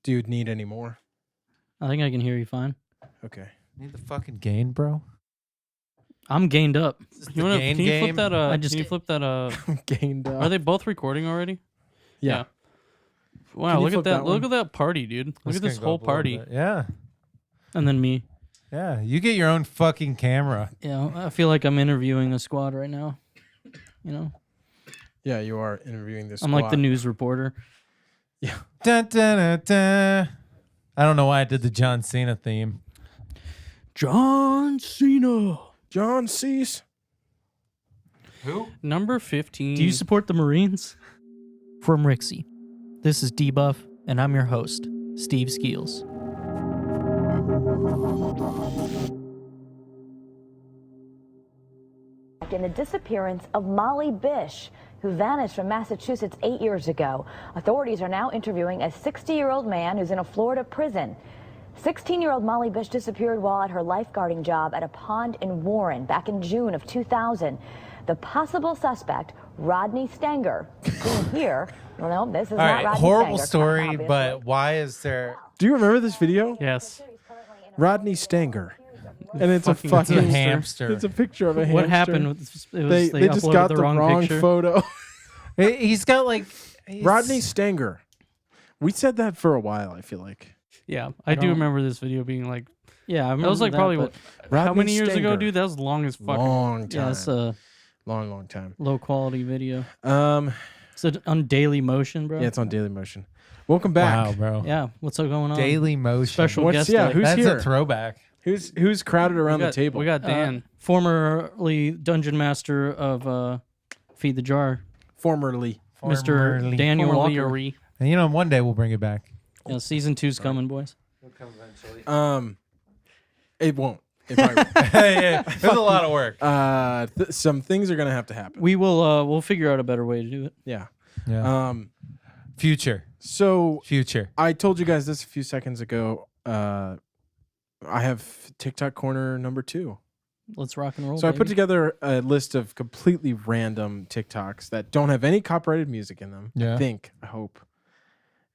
Do you need any more? I think I can hear you fine. Okay. Need the fucking gain, bro. I'm gained up. You Can you game? flip that? I just- Can you flip that? Gained up. Are they both recording already? Yeah. Wow, Can you look at flip that! that Look one? at that party, dude! Look It's at this gonna go whole up a little party. bit. Yeah. And then me. Yeah. You get your own fucking camera. Yeah, I feel like I'm interviewing a squad right now. You know, Yeah, you are interviewing this. I'm like the news reporter. Yeah. Dun, dun, dun, dun. I don't know why I did the John Cena theme. John Cena. John Cease. Who? Number 15. Do you support the Marines? From Rixie, this is Debuff, and I'm your host, Steve Skeels. In the disappearance of Molly Bish, who vanished from Massachusetts 8 years ago. Authorities are now interviewing a 60-year-old man who's in a Florida prison. 16-year-old Molly Bish disappeared while at her lifeguarding job at a pond in Warren back in June of 2000. The possible suspect, Rodney Stanger, seen here. Well, no, this is All not right, Rodney horrible Stanger, story, obviously. but why is there... Do you remember this video? Yes. Rodney Stanger. And it's a It's a fucking hamster. It's a picture of a hamster. What happened? It was They just uploaded got the the wrong picture. photo. He's got like... Rodney Stanger. We said that for a while, I feel like. Yeah, I do don't- remember this video being like Yeah, I remember that was like probably but- how Rodney many years ago, Stanger. dude? That was long as fuck. Long time. Yeah, it's a long time. low quality video. Um, It's on Daily Motion, bro. yeah, it's on Daily Motion. Welcome back. Wow, bro. Yeah, what's going on? Daily Motion. Special What's- guest. yeah, today. who's That's here? a throwback. Who's crowded around we the got, table? We got Dan. Formerly dungeon master of Feed the Jar, Formerly. Mr. Formerly. Daniel Formerly Walker. Ori. And you know, one day we'll bring it back. Yeah, season 2's coming, boys. It'll come eventually. It won't. It probably won't. Yeah, there's a lot of work. Some things are gonna have to happen. We will. We'll figure out a better way to do it. Yeah. Yeah. Future. So Future. I told you guys this a few seconds ago. I have TikTok corner number 2. Let's rock and roll. So I put baby. together a list of completely random TikToks that don't have any copyrighted music in them. Yeah. I hope.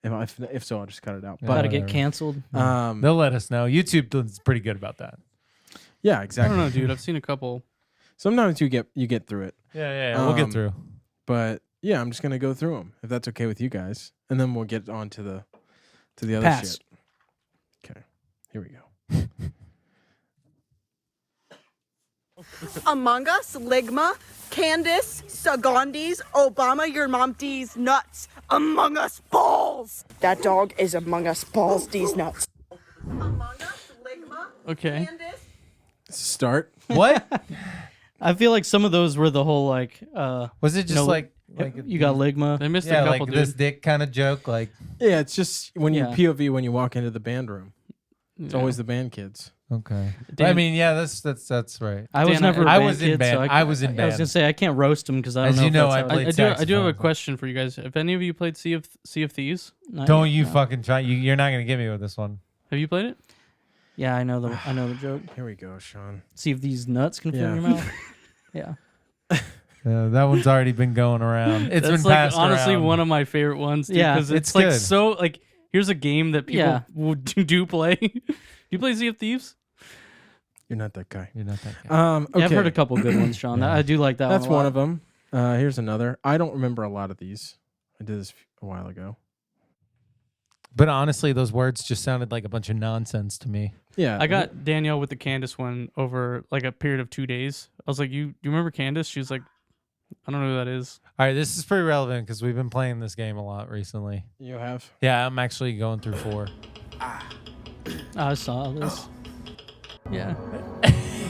If so, I'll just cut it out. Yeah. Gotta But get whatever. canceled. They'll let us know. YouTube is pretty good about that. yeah, I exactly. don't know, dude. I've seen a couple. Sometimes you get through it. Yeah. We'll get Um, through. But yeah, I'm just gonna go through them if that's okay with you guys, and then we'll get on to the other Pass. shit. Okay, here we go. Among Us, Ligma, Candace, Sagandis, Obama, your momties, nuts. Among Us balls. That dog is Among Us balls, these nuts. Among Us, Ligma, Okay. Candace. Start. What? I feel like some of those were the whole like. Was it just No, like you got Ligma. They missed yeah, a couple, like dude. this dick kind of joke? Like, Yeah, it's just when you Yeah. POV when you walk into the band room. It's Yeah. always the band kids. okay. Dan- I mean, yeah, that's right. I was Dan, never. a I band was in kid, band. So I was in I was band. gonna say I can't roast them because I don't As know. you if know, that's I how- played I do have a saxophone. question for you guys. Have any of you played Sea of Thieves? No, Don't you no. fucking try. You're not gonna get me with this one. Have you played it? Yeah, I know the joke. Here we go, Sean. See if these nuts can fit Yeah. in your mouth. Yeah. That one's already been going around. It's That's been like passed honestly around. one of my favorite ones. Dude, Yeah, because it's it's like good. so like here's a game that people Yeah. do play. You play Sea of Thieves? You're not that guy. You're not that guy. Okay. Yeah, I've heard a couple good ones, Sean. Yeah. I do like that. That's one, a one lot. of them. Here's another. I don't remember a lot of these. I did this a while ago. But honestly, those words just sounded like a bunch of nonsense to me. Yeah, I got Danielle with the Candace one over like a period of 2 days. I was like, "You remember Candace?" She's like, "I don't know who that is." All right, this is pretty relevant because we've been playing this game a lot recently. You have. Yeah, I'm actually going through 4. I saw this. Yeah.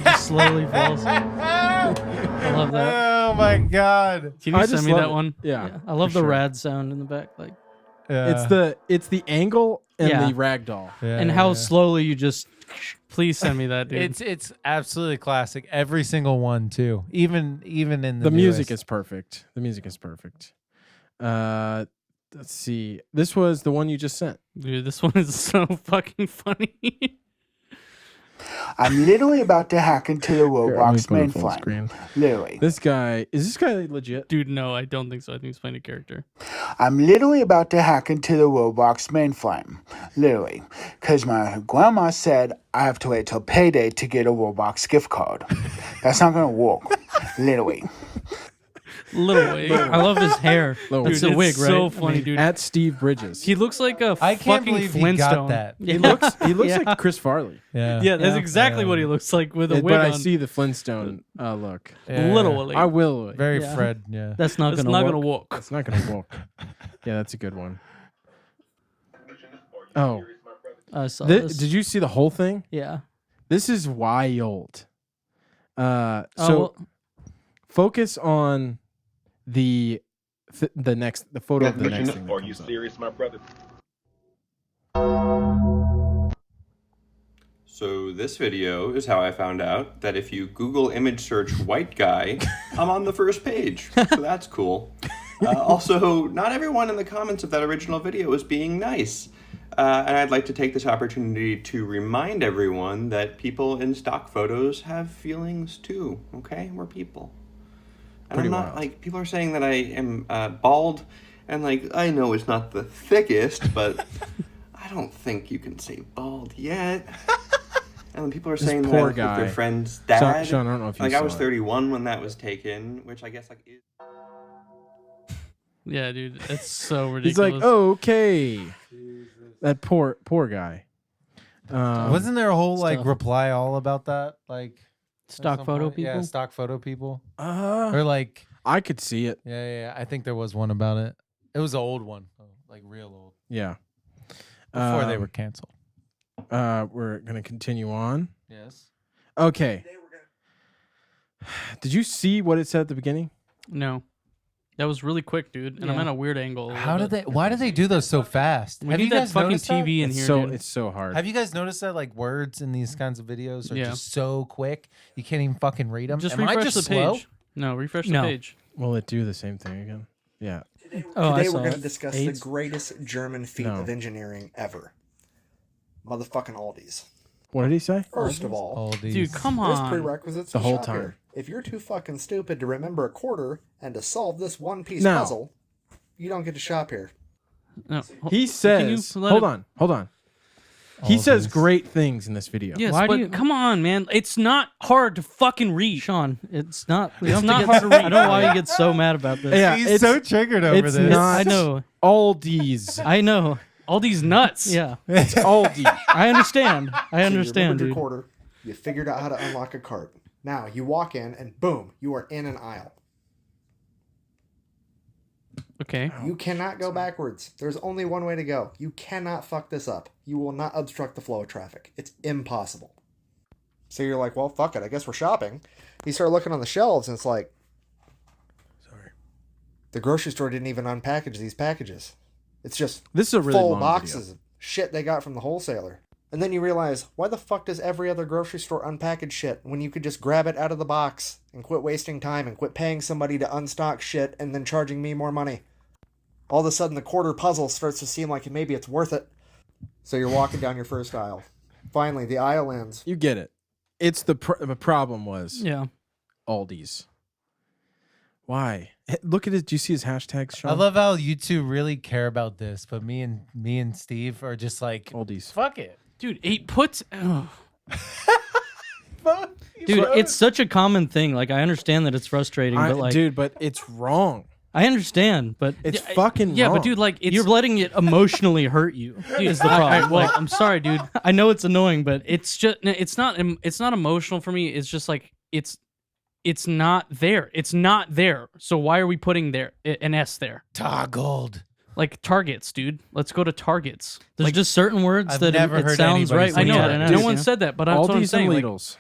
Just slowly falls. I love that. Oh my god! Can you I send just me love that it. one? Yeah, Yeah, I love for the sure. rad sound in the back, like, It's the angle and Yeah. the ragdoll. and how slowly you just. Please send me that, dude. It's absolutely classic. Every single one too. Even in The music newest. is perfect. The music is perfect. Let's see. This was the one you just sent. Dude, this one is so fucking funny. I'm literally about to hack into the Here, let me Roblox put it full mainframe. screen. Literally. Is this guy legit? Dude, no, I don't think so. I think he's playing a character. I'm literally about to hack into the Roblox mainframe. Literally. Because my grandma said I have to wait till payday to get a Roblox gift card. That's not going to work. Literally. Little Wig. I love his hair. Little It's Dude, a wig, it's right? so funny, dude. At Steve Bridges. He looks like a I can't fucking believe he Flintstone. got that. He looks Yeah. like Chris Farley. Yeah. Yeah, that's Yeah. exactly what he looks like with a wig But I on. see the Flintstone look. Yeah. Little Willie. I will. Very Yeah. Fred. Yeah. That's not It's gonna not work. gonna work. It's not gonna work. Yeah, that's a good one. Oh, I saw this. did you see the whole thing? Yeah. This is wild. So well, focus on the photo of the next thing. Are you serious, my brother? So this video is how I found out that if you Google image search white guy, I'm on the first page. So that's cool. Also, not everyone in the comments of that original video was being nice. And I'd like to take this opportunity to remind everyone that people in stock photos have feelings too, okay? We're people. And Pretty I'm not, wild. like, people are saying that I am bald, and, like, I know it's not the thickest, but I don't think you can say bald yet. And then people are saying that I poor look like their guy. friend's dad. Sean, I don't know if you like, saw I was it. 31 when that was taken, which I guess, like, is... Yeah, dude, it's so He's ridiculous. like, okay. That poor guy. Wasn't there a whole like stuff. reply all about that? Like at Stock some photo point? people? Yeah, stock photo people. Or like I could see it. yeah. I think there was one about it. It was an old one, like real old, Yeah. before they were canceled. We're gonna continue on. Yes. Okay. Did you see what it said at the beginning? No. That was really quick, dude. And I'm Yeah. at a weird angle. How did they? Why do they do those so fast? We Have need you that guys fucking noticed TV in It's here, so dude. it's so hard. Have you guys noticed that like words in these kinds of videos are Yeah. just so quick you can't even fucking read them? Just Am I refresh just the slow? page. No, refresh the No. page. Will it do the same thing again? Yeah. Oh, I Today saw we're going it. to discuss AIDS? the greatest German feat No. of engineering ever. Motherfucking Aldi's. What did he say? First of all, All these. Dude, come there's on. prerequisites The to whole shop time. here. If you're too fucking stupid to remember a quarter and to solve this one-piece No. puzzle, you don't get to shop here. No. He Can you says, let hold it- on. He All says these. great things in this video. Yes, Why but do you- come on, man. It's not hard to fucking read. Sean, it's not. You It's don't not have hard to to get, read. I don't know why you get so mad about this. Yeah, He's it's- so triggered over it's this. not- I know. Aldi's. I know. All these nuts. Yeah. It's Aldi. I understand. I So you understand, remembered your dude. quarter. You figured out how to unlock a cart. Now you walk in and boom, you are in an aisle. Okay. You cannot go backwards. There's only one way to go. You cannot fuck this up. You will not obstruct the flow of traffic. It's impossible. So you're like, well, fuck it. I guess we're shopping. You start looking on the shelves, and it's like, Sorry. the grocery store didn't even unpackage these packages. It's just This is a really full long boxes video. of shit they got from the wholesaler. And then you realize, why the fuck does every other grocery store unpackage shit when you could just grab it out of the box and quit wasting time and quit paying somebody to unstock shit and then charging me more money? All of a sudden, the quarter puzzle starts to seem like maybe it's worth it. So you're walking down your first aisle. Finally, the aisle ends. You get it. It's the problem was Yeah. Aldi's. Why? Look at it. Do you see his hashtags, Sean? I love how you two really care about this, but me and Steve are just like, Aldi's. fuck it. Dude, it puts. Ugh. Dude, it's such a common thing. Like, I understand that it's frustrating, but like, Dude, but it's wrong. I understand, but It's fucking Yeah, wrong. but dude, like, it's. you're letting it emotionally hurt you. Is the problem? Well, Like, I'm sorry, dude. I know it's annoying, but It's just. It's not. It's not emotional for me. It's just like it's. It's not there. It's not there. So why are we putting there an S there? Toggled. Like Targets, dude. Let's go to Targets. there's just certain words I've that never it heard sounds anybody right say when I you know. add an that. S, No you one know? said that, but that's what I'm Aldi's saying. and Like, Lidl's.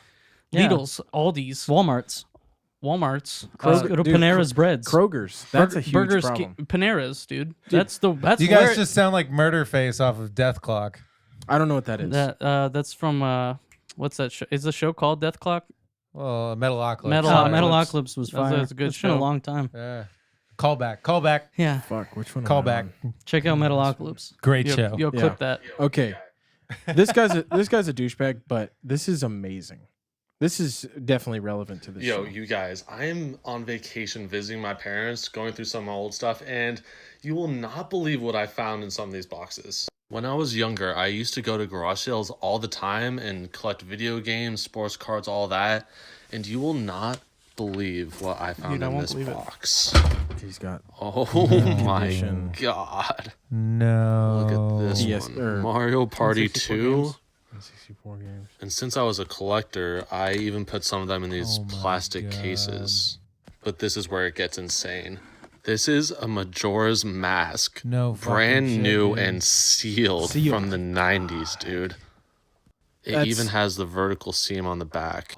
Yeah. Lidl's, Aldi's, Walmart's. Walmart's, Go to Dude, Panera's Breads. Kroger's. That's a huge Burgers, problem. Panera's, dude. That's the. That's You where guys just sound like Murderface off of Death Clock. I don't know what that is. that's from what's that show? Is the show called Death Clock? Well, Metalocalypse. Metalocalypse. Metalocalypse was fire. That's a good It's been show. a long time. Yeah. Callback. Yeah. Fuck, which one? am Call I back. on? Check out Metalocalypse. Great show. Yo, Yeah. clip that. Okay. this guy's a douchebag, but this is amazing. This is definitely relevant to this show. You guys, I'm on vacation visiting my parents, going through some of my old stuff, and you will not believe what I found in some of these boxes. When I was younger, I used to go to garage sales all the time and collect video games, sports cards, all that, and you will not believe what I found in this box. He's got my god. No. Look at this one. Mario Party 2. 64 games. And since I was a collector, I even put some of them in these plastic cases. But this is where it gets insane. This is a Majora's Mask. Brand new and sealed from the 90s, dude. It even has the vertical seam on the back.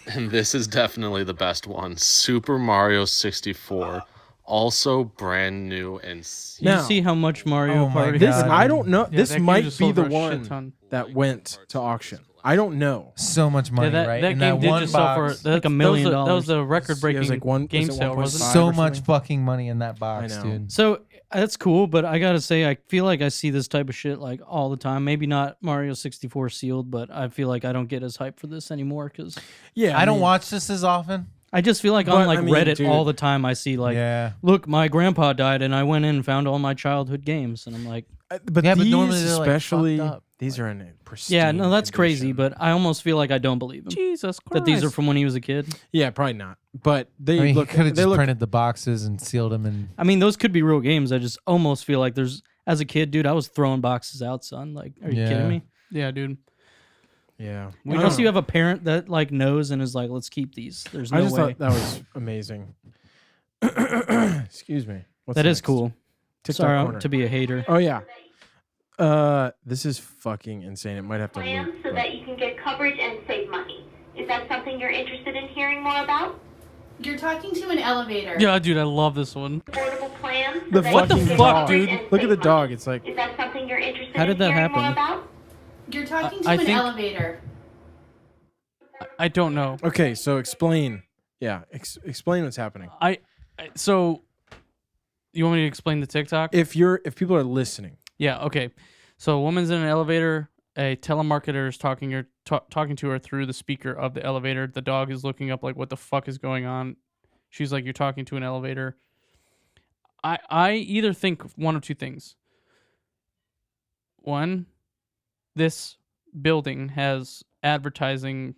And this is definitely the best one. Super Mario 64. Also brand new and sealed. You see how much Mario Party? This I don't know. Yeah, this that game might just be sold the for a shit ton. one that went to auction. I don't know. So much money, right? That in game that did one just sell for box. like $1 million. That was a record-breaking like game sale, wasn't it? So much fucking money in that box, I know. dude. So that's cool, but I gotta say, I feel like I see this type of shit like all the time. Maybe not Mario 64 sealed, but I feel like I don't get as hyped for this anymore because Yeah, I don't watch this as often. I just feel like But, on like I mean, Reddit dude. all the time I see like, look, my grandpa died and I went in and found all my childhood games, and I'm like, But Yeah, but these normally they're, like, especially fucked up. these are in a pristine yeah, no, that's crazy, condition. but I almost feel like I don't believe him. Jesus Christ. That these are from when he was a kid. Yeah, probably not. But they I mean, look. he could have they just look. printed the boxes and sealed them and I mean, those could be real games. I just almost feel like there's, as a kid, dude, I was throwing boxes out, son. Like, are you kidding me? Yeah, dude. Yeah. Unless you have a parent that like knows and is like, let's keep these. There's no I just way. thought that was amazing. Excuse me. What's That is next? cool. TikTok Sorry corner. to be a hater. Oh yeah. This is fucking insane. It might have to Plan loop, so but- that you can get coverage and save money. Is that something you're interested in hearing more about? You're talking to an elevator. Yeah, dude, I love this one. Affordable plan. The so fucking that you can get dog, coverage dude. and Look at save the money. dog. It's like. Is that something you're interested How did in that hearing more happen? about? You're talking to I an think- elevator. I don't know. Okay, so explain. Yeah, explain what's happening. So you want me to explain the TikTok? If people are listening. Yeah, okay. So a woman's in an elevator, a telemarketer is talking to her through the speaker of the elevator. The dog is looking up like, what the fuck is going on? She's like, you're talking to an elevator. I either think one of two things. One, this building has advertising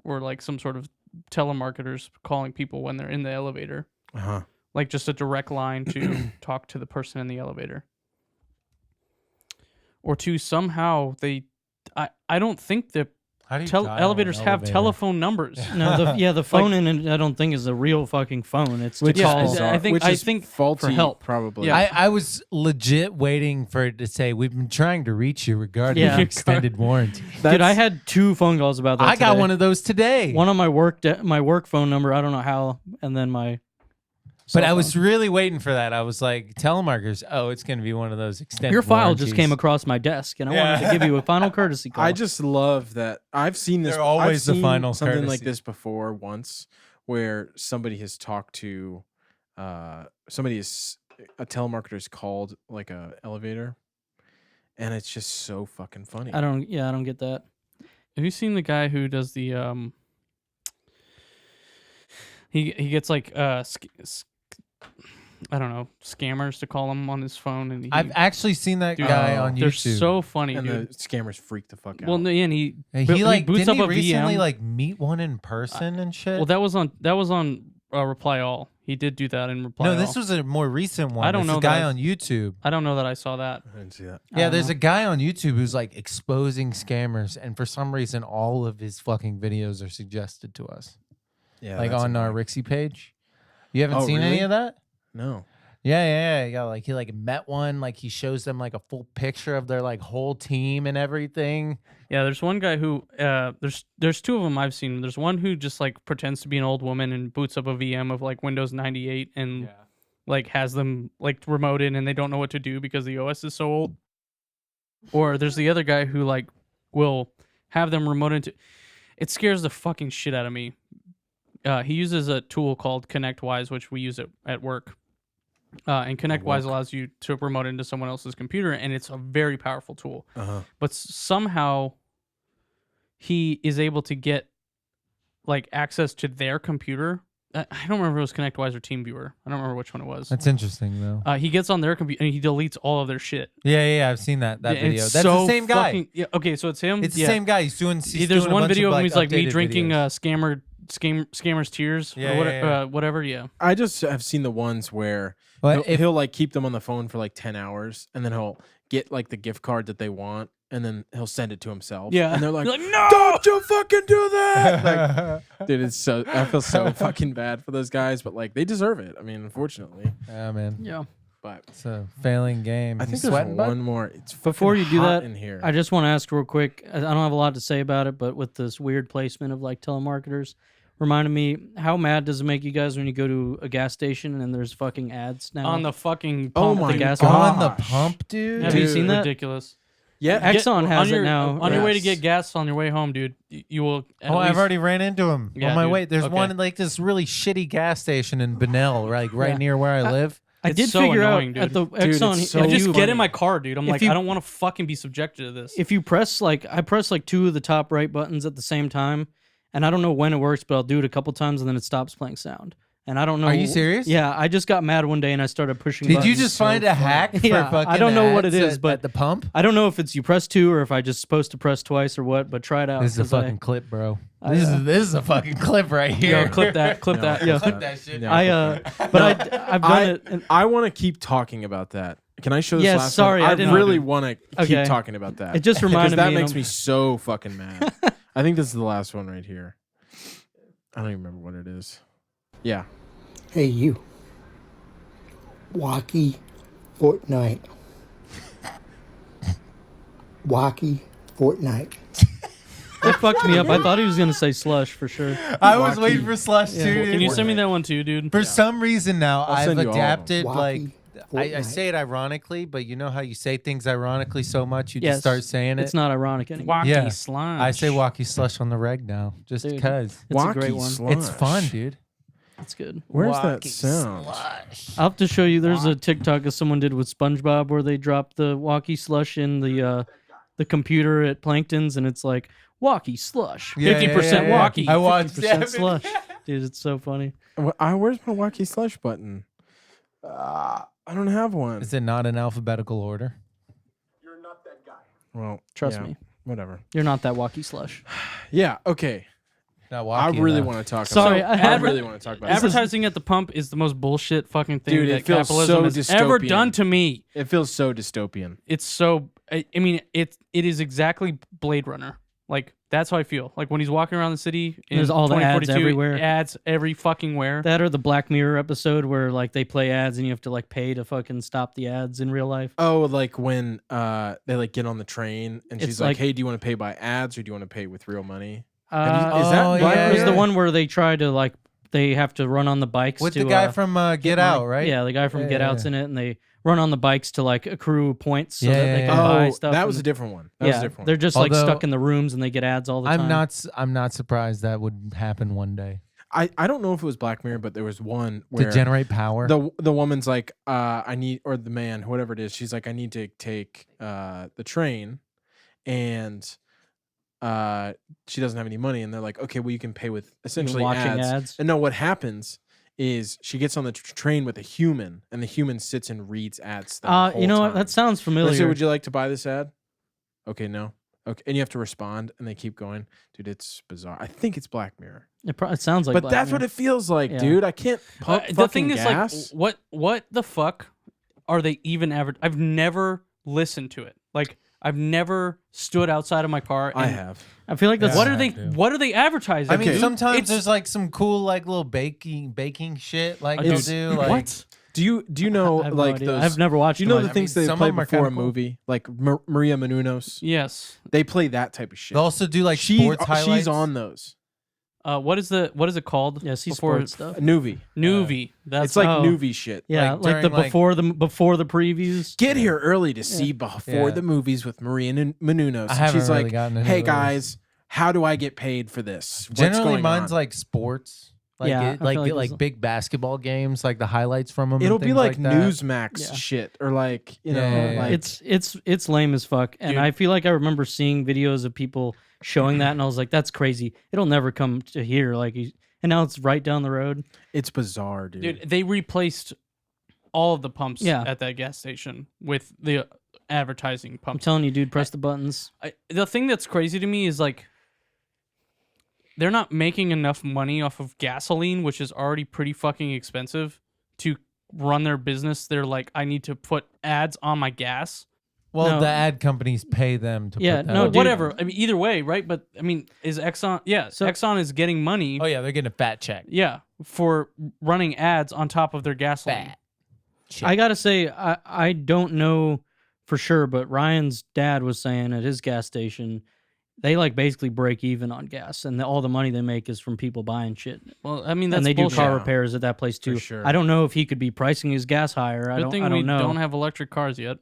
or like some sort of telemarketers calling people when they're in the elevator. Uh-huh. Like just a direct line to talk to the person in the elevator. Or two, somehow they... I don't think that How do you dial an elevators have elevator? telephone numbers. No, the phone in it I don't think is a real fucking phone. It's to Which call. is bizarre. I think Which is faulty, for help. probably. Yeah. I was legit waiting for it to say, we've been trying to reach you regarding Yeah. your extended warranty. Dude, I had 2 phone calls about that I got today. one of those today. One on my work phone number. I don't know how, and then my. But cell I was phone. really waiting for that. I was like, telemarketers, oh, it's going to be one of those extended Your file just warranties. came across my desk, and I wanted to give you a final courtesy call. I just love that. I've seen this. They're always I've the seen final something like courtesy. this before once, where somebody has talked to, a telemarketer's called like a elevator, and it's just so fucking funny. I don't get that. Have you seen the guy who does the He gets like I don't know, scammers to call him on his phone, and I've actually seen that Dude, guy on they're YouTube. so funny, and dude. the scammers freak the fuck out. Well, and he He boots didn't up he a recently VM. like meet one in person and shit? Well, that was on Reply All. He did do that in Reply All. no, this was a more recent one. I don't There's know a guy that. on YouTube. I don't know that I saw that. I didn't see that. Yeah, there's a guy on YouTube who's like exposing scammers, and for some reason, all of his fucking videos are suggested to us. Yeah, like that's on our annoying. Rixie page. You haven't Oh, seen any really? of that? No. Yeah. Like he like met one, like he shows them like a full picture of their like whole team and everything. Yeah, there's one guy who there's 2 of them I've seen. There's one who just like pretends to be an old woman and boots up a VM of like Windows 98 and like has them like remoted and they don't know what to do because the OS is so old. Or there's the other guy who like will have them remote into. It scares the fucking shit out of me. He uses a tool called ConnectWise, which we use at work. And ConnectWise allows you to remote into someone else's computer, and it's a very powerful tool. But somehow he is able to get like access to their computer. I don't remember if it was ConnectWise or TeamViewer. I don't remember which one it was. That's interesting though. He gets on their computer and he deletes all of their shit. Yeah, I've seen that video. That's so the same guy. Yeah, okay, so it's him. It's the same guy. He's doing. There's one video of him. him. He's like me drinking scammer's tears. Yeah, whatever. Yeah. I just have seen the ones where he'll like keep them on the phone for like 10 hours, and then he'll get like the gift card that they want, and then he'll send it to himself. Yeah, and they're like, no, don't you fucking do that! Like, dude, it's so I feel so fucking bad for those guys, but like they deserve it. I mean, unfortunately. Yeah, man. Yeah. But it's a failing game. I think there's one more. It's before you do that in here. I just want to ask real quick. I don't have a lot to say about it, but with this weird placement of like telemarketers, reminded me, how mad does it make you guys when you go to a gas station and there's fucking ads now on the fucking pump? pump. The gas on the pump, dude. Have you seen that? Ridiculous. Yeah, Exxon has it now. On your way to get gas on your way home, dude, you will. I've already ran into him on my way. There's Okay. one like this really shitty gas station in Benell, right near where I live. I did so figure annoying, out dude. at the Dude, Exxon. it's so just get in my car, dude. I'm like, I don't want to fucking be subjected to this. If you press I press like two of the top right buttons at the same time, and I don't know when it works, but I'll do it a couple times and then it stops playing sound. And I don't know. Are you serious? Yeah, I just got mad one day and I started pushing. Did buttons. you just find a hack for Yeah, fucking I don't know what it ads is, but at the pump? I don't know if it's you press two or if I just supposed to press twice or what. But try it out. This is a 'cause fucking clip, bro. This is a fucking clip right here. Yo, clip that. Clip that. Yeah. Clip that shit. I've done it. And I want to keep talking about that. Can I show this Yes, last sorry, one? I didn't- really want to Okay. keep talking about that. It just reminded because that me, makes and me so fucking mad. I think this is the last one right here. I don't even remember what it is. Yeah. Hey, you. Wacky Fortnite. Wacky Fortnite. That fucked me up. I thought he was gonna say slush for sure. I was waiting for slush too. dude. Can you send me that one too, dude? For some reason now, I'll I've send you all of them. adapted like. Wacky I say it ironically, but you know how you say things ironically so much you Yes, just start saying it. It's not ironic anymore. Wacky Yeah. slush. I say walkie slush on the reg now, just Dude. because. It's a great one. It's fun, dude. It's good. Where's that Walkie sound? I'll have to show you. There's a TikTok that someone did with SpongeBob where they dropped the walkie slush in the computer at Plankton's, and it's like walkie slush, 50% walkie, I watched 50% slush. Dude, it's so funny. Where's my wacky slush button? I don't have one. Is it not in alphabetical order? Well, Trust yeah, me. Whatever. You're not that walkie slush. Yeah. Okay. Not I walkie really enough. want to talk. Sorry, about I I really want to talk about. Advertising at the pump is the most bullshit fucking thing Dude, that it feels capitalism so has ever dystopian. done to me. It feels so dystopian. It's so. I mean, it is exactly Blade Runner. Like that's how I feel. Like when he's walking around the city, in There's all the ads 2042, everywhere. Ads every fucking where. That or the Black Mirror episode where like they play ads and you have to like pay to fucking stop the ads in real life. Oh, like when they like get on the train and It's she's like, like- "Hey, do you want to pay by ads or do you want to pay with real money?" Is Oh, that Black yeah, Mirror? yeah. The one where they try to like they have to run on the bikes With to, the guy uh, from Get money. Out, right? Yeah, the guy from Yeah, Get yeah, Out's yeah. in it, and they run on the bikes to like accrue points so Yeah, that they yeah, can yeah. buy Oh, stuff. that was and- a different one. That was a yeah, different one. they're just like Although, stuck in the rooms and they get ads all the time. I'm not surprised that would happen one day. I don't know if it was Black Mirror, but there was one where To generate power. the woman's like, I need, or the man, whatever it is, she's like, I need to take the train, and she doesn't have any money, and they're like, okay, well you can pay with essentially watching ads. ads. And no, what happens is she gets on the train with a human, and the human sits and reads ads. The You know whole what? time. That sounds They say, familiar. would you like to buy this ad? Okay, no. Okay, and you have to respond, and they keep going. Dude, it's bizarre. I think it's Black Mirror. It sounds like But Black that's Mirror. what it feels like, Yeah. dude. I can't pump The fucking thing is, gas. like, what the fuck are they even ever? I've never listened to it. Like, I've never stood outside of my car. I and- have. I feel like that's What Yeah, are they? dude. What are they advertising? I mean, Okay. sometimes It's- there's like some cool like little baking shit like Dude, they'll do. Like, what? Do you know I have no like idea. those? I've never watched Do you know them. the I things mean, they some play of 'em are before a kinda cool. movie, like Maria Menounos? Yes. They play that type of shit. They also do like sports highlights. She's on those. What is it called? Yeah, see before sports stuff. Newbie. Nuvie. That's It's like oh. Newbie shit. Yeah, like like the during, like- before the previews. Get here early to see before Yeah. the movies with Maria Menounos. I haven't She's really like, gotten into "Hey those. guys, how do I get paid for this? What's Generally, going mine's on?" like sports. Like Yeah, I feel like like there's- big basketball games, like the highlights from them. It'll and be things like that. Newsmax Yeah. shit, or like Yeah. like it's lame as fuck. And Dude. I feel like I remember seeing videos of people showing that, and I was like, that's crazy. It'll never come to here. And now it's right down the road. it's bizarre, dude. Dude, they replaced all of the pumps Yeah. at that gas station with the advertising I'm pumps. telling you, dude, press the buttons. The thing that's crazy to me is like they're not making enough money off of gasoline, which is already pretty fucking expensive, to run their business. They're like, I need to put ads on my gas. Well, No. the ad companies pay them to. Yeah, put that no, on. dude. Whatever. I mean, either way, right? But I mean, is Exxon? Yeah, So- Exxon is getting money. Oh yeah, they're getting a fat check. Yeah, for running ads on top of their gasoline. Fat. I gotta say, I don't know for sure, but Ryan's dad was saying at his gas station, they like basically break even on gas, and all the money they make is from people buying shit. Well, I mean, that's And they bullshit. do car repairs at that place too. sure. I don't know if he could be pricing his gas higher. I Good don't. thing I we don't know. don't have electric cars yet.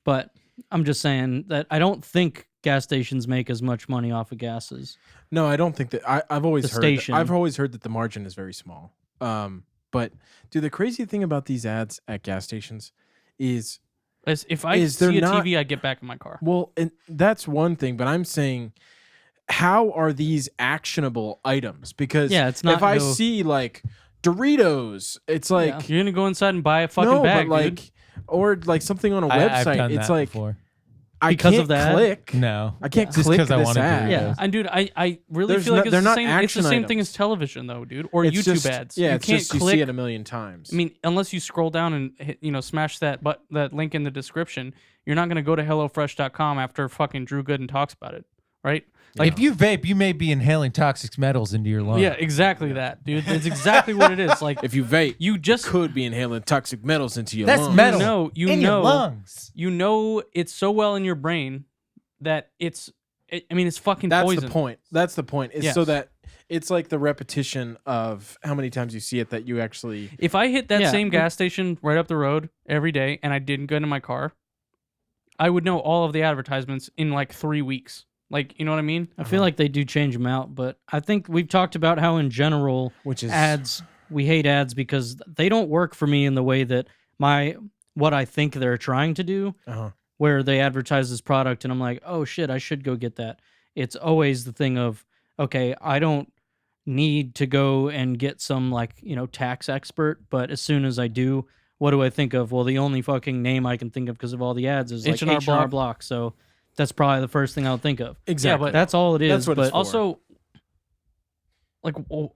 But I'm just saying that I don't think gas stations make as much money off of gases. No, I don't think that. I've always The heard. station. I've always heard that the margin is very small. But dude, the crazy thing about these ads at gas stations is If I Is there see a not- TV, I get back in my car. well, and that's one thing. But I'm saying, how are these actionable items? Because Yeah, it's not if I no- see like Doritos, it's like You're gonna go inside and buy a fucking no, bag, but like dude. or like something on a I've website. done It's that like before. I Because can't of that? click. No, I can't Just click 'cause I this wanted ad. Doritos. Yeah. And dude, I really There's feel like no- it's they're the not same. It's the action same thing items. as television, though, dude, or It's YouTube just, ads. Yeah, you it's can't just you click. see it a million times. I mean, unless you scroll down and hit, smash that link in the description, you're not gonna go to HelloFresh.com after fucking Drew Gooden talks about it, right? Like, if you vape, you may be inhaling toxic metals into your lungs. yeah, exactly that, dude. That's exactly what it is. Like, if you vape, you just could be inhaling toxic metals into your That's lungs. metal. you in know, your lungs. you know, it's so well in your brain that it's fucking That's poison. the point. That's the point. It's so Yes. that it's like the repetition of how many times you see it that you actually. If I hit that Yeah, same but- gas station right up the road every day and I didn't get in my car, I would know all of the advertisements in like 3 weeks. Like, you know what I mean? I feel like they do change them out, but I think we've talked about how in general Which is ads, we hate ads because they don't work for me in the way that what I think they're trying to do, Uh-huh. where they advertise this product and I'm like, oh shit, I should go get that. It's always the thing of, okay, I don't need to go and get some tax expert, but as soon as I do, what do I think of? Well, the only fucking name I can think of because of all the ads is like H&R H&R Block. Block. So that's probably the first thing I'll think of. Exactly. but That's all it is. That's what it's but for. Also, like, well,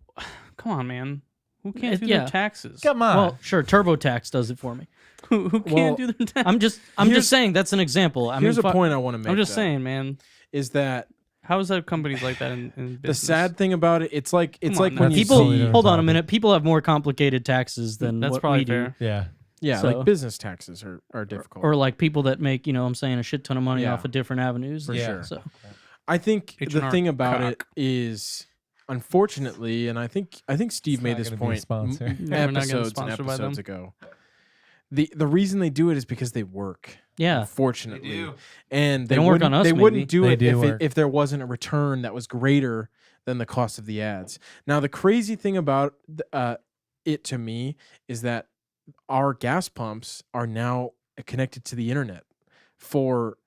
come on, man. Who can't do Yeah. their taxes? Come on. well, sure, TurboTax does it for me. Who can't Well, do their taxes? I'm Here's- just saying that's an example. Here's a point I want to make. I'm just though, saying, man. is that How is that companies like that in business? the sad thing about it? It's like Come when on now. you People, totally see, different hold on a topic. minute. People have more complicated taxes than That's what probably we do. fair. yeah. yeah, So- like business taxes are difficult. Or like people that make, I'm saying a shit ton of money Yeah. off of different avenues. For sure. So I think the H&R thing about it cock. is, unfortunately, and I think Steve It's made not this gonna be a point sponsor. m- Yeah, we're not getting episodes and sponsored by them. episodes ago. The reason they do it is because they work. yeah, Unfortunately, They do. and They don't work on wouldn't- us, They maybe. wouldn't do They it do work. if there wasn't a return that was greater than the cost of the ads. Now, the crazy thing about it to me is that our gas pumps are now connected to the internet for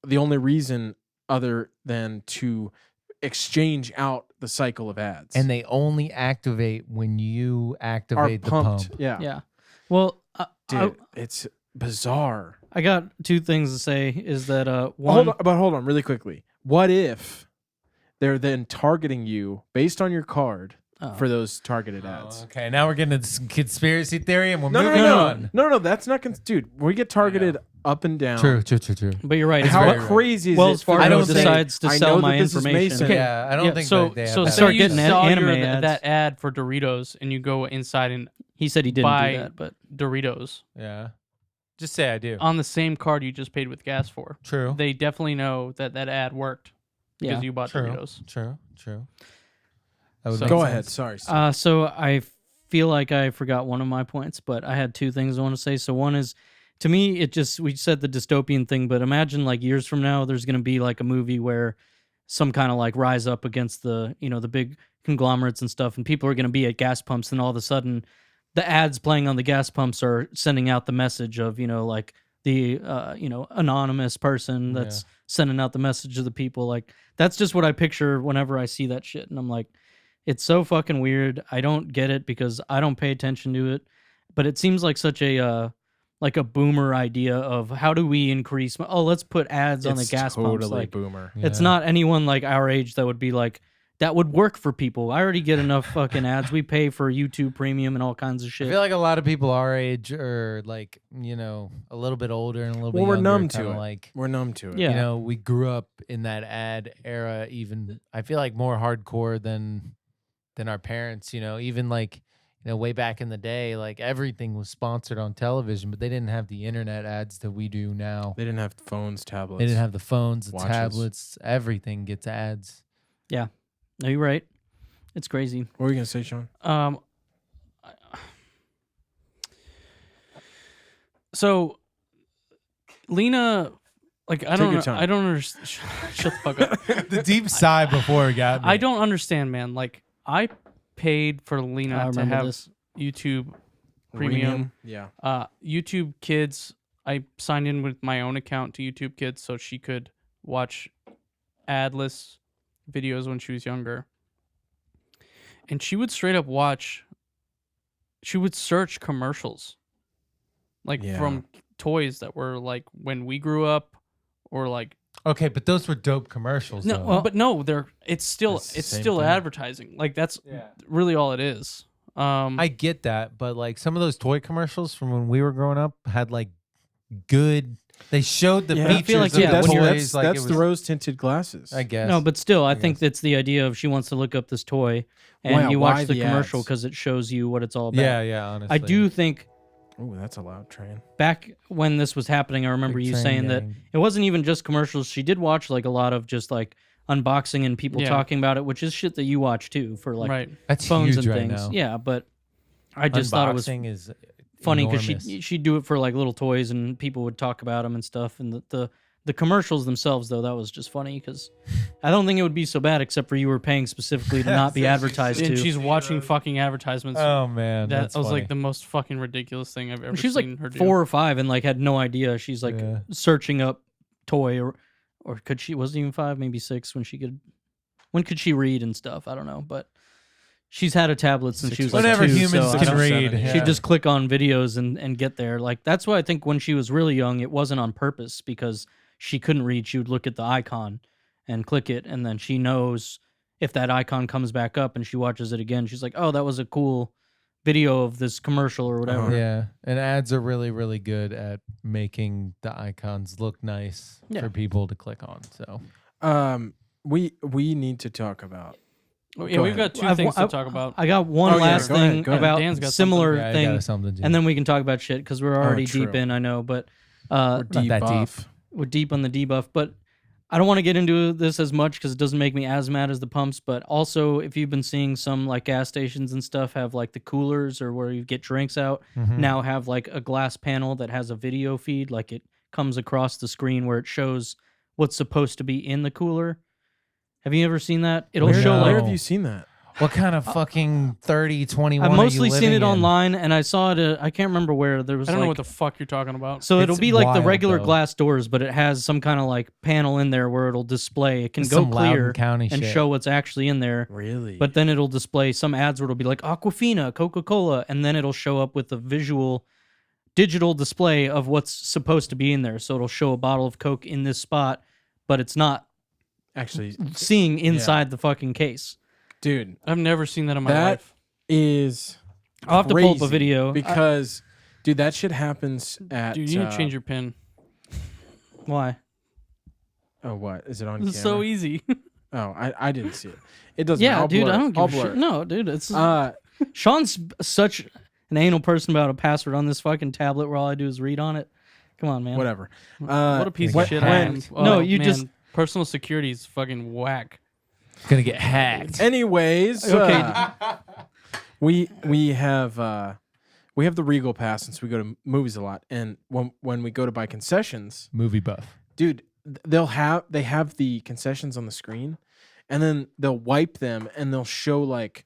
the only reason other than to exchange out the cycle of ads. And they only activate when you are activate the pumped. pump. Yeah. yeah. Well, Dude, it's bizarre. I got two things to say. Is that Hold one? on, really quickly. What if they're then targeting you based on your card Oh. for those targeted ads? Okay, now we're getting into some conspiracy theory, and we're No, moving on. no. That's not, dude. We get targeted up and down. True. But you're right. It's How very- crazy is Wells it? for Fargo them don't to think- say, decides to I sell know my that this is information. Mason. Yeah, I don't Yeah, think so they have so that. say Start you getting saw anime your, ads. that ad for Doritos and you go inside and He said he didn't buy do that, but Doritos Yeah. Just say I do. on the same card you just paid with gas for. True. They definitely know that ad worked because yeah. you bought True. Doritos. True. That would So- make Go sense. ahead. Sorry. Steve. So I feel like I forgot one of my points, but I had two things I want to say. So one is, to me, we said the dystopian thing, but imagine like years from now, there's going to be like a movie where some kind of like rise up against the, you know, the big conglomerates and stuff, and people are going to be at gas pumps, and all of a sudden the ads playing on the gas pumps are sending out the message of, you know, like the you know, anonymous person that's sending out the message to the people. Like, that's just what I picture whenever I see that shit, and I'm like, it's so fucking weird. I don't get it because I don't pay attention to it, but it seems like such a like a boomer idea of how do we increase? Oh, let's put ads on the gas pumps. Totally Like, boomer. it's not anyone like our age that would be like, that would work for people. I already get enough fucking ads. We pay for YouTube Premium and all kinds of shit. I feel like a lot of people our age are like, you know, a little bit older and a little bit we're younger. numb to it. Like, We're numb to it. Yeah. you know, we grew up in that ad era. Even I feel like more hardcore than our parents. You know, even like, you know, way back in the day, like everything was sponsored on television, but they didn't have the internet ads that we do now. They didn't have phones, tablets. They didn't have the phones, the watches. tablets. Everything gets ads. Yeah. No, you're right. It's crazy. What were you gonna say, Sean? So Lena, like, I don't your time. I don't understand. Shut the fuck up. The deep sigh before it got me. I don't understand, man. Like, I paid for I Lena to remember have this. YouTube Premium. Yeah. YouTube Kids. I signed in with my own account to YouTube Kids so she could watch adless videos when she was younger. And she would straight up watch. She would search commercials, like from toys that were like when we grew up, or like. Okay, but those were dope commercials. No, though. but no, it's still It's the same still thing. advertising. Like, that's really all it is. I get that, but like some of those toy commercials from when we were growing up had like good. They showed the features I feel like, of yeah, the when you're- toys. Like that's it the was, rose tinted glasses. I guess. No, but still, I think that's the idea of she wants to look up this toy, and Why- you why watch the the commercial ads? because it shows you what it's all about. yeah, honestly. I do think Oh, that's a loud train. back when this was happening, I remember Big you train saying that gang. it wasn't even just commercials. She did watch like a lot of just like unboxing and people Yeah. talking about it, which is shit that you watch too for like Right. That's phones huge and right things. now. Yeah, but I just thought it was Unboxing is funny because enormous. she'd do it for like little toys and people would talk about them and stuff. And the commercials themselves, though, that was just funny because I don't think it would be so bad except for you were paying specifically to not be advertised And to. she's watching fucking advertisements. Oh man, that that's was funny. like the most fucking ridiculous thing I've ever She was seen like her do. 4 or 5 and like had no idea. She's like Yeah. searching up toy or could she? Wasn't even 5, maybe 6 when she could. When could she read and stuff? I don't know, but she's had a tablet since she was like Whenever 2, humans so I can don't- read, She'd yeah. just click on videos and get there. Like, that's why I think when she was really young, it wasn't on purpose because she couldn't read. She would look at the icon and click it, and then she knows if that icon comes back up and she watches it again, she's like, oh, that was a cool video of this commercial or whatever. Yeah, and ads are really, really good at making the icons look nice Yeah. for people to click on. So We need to talk about. Oh, yeah, Go we've ahead. got two things to talk about. I got one Oh, yeah, last go ahead, thing go ahead. about Dan's got similar Yeah, I thing, got something, too. and then we can talk about shit because we're already true. deep in. I know, but We're deep that deep. off. we're deep on the debuff. But I don't want to get into this as much because it doesn't make me as mad as the pumps. But also, if you've been seeing some like gas stations and stuff have like the coolers or where you get drinks out, now have like a glass panel that has a video feed, like it comes across the screen where it shows what's supposed to be in the cooler. Have you ever seen that? It'll Where, show No. like where have you seen that? what kind of fucking 30, 21 I've mostly are you seen it living in? online, and I saw it. I can't remember where there was. I don't like, know what the fuck you're talking about. So it'll It's be like the wild, regular though. glass doors, but it has some kind of like panel in there where it'll display. It can It's go some Loudoun clear County and shit. show what's actually in there. Really? But then it'll display some ads where it'll be like Aquafina, Coca-Cola, and then it'll show up with a visual digital display of what's supposed to be in there. So it'll show a bottle of Coke in this spot, but it's not actually, seeing inside the fucking case. dude, I've never seen that in my that life. is. I'll have to pull up a crazy video. because, dude, that shit happens at. Dude, you need to change your pin. Why? Oh, what is it on? It's camera? so easy. Oh, I didn't see it. It doesn't. Yeah, I'll dude, blur I it. don't I'll give a blur shit. it. No, dude, it's Uh, Sean's such an anal person about a password on this fucking tablet where all I do is read on it. Come on, man. whatever. What a piece when- of shit I am. when- No, Oh, you man, just- personal security is fucking whack. Gonna get hacked. Anyways, Okay. we have the Regal Pass since we go to movies a lot, and when we go to buy concessions, Movie buff. dude, they have the concessions on the screen, and then they'll wipe them and they'll show like,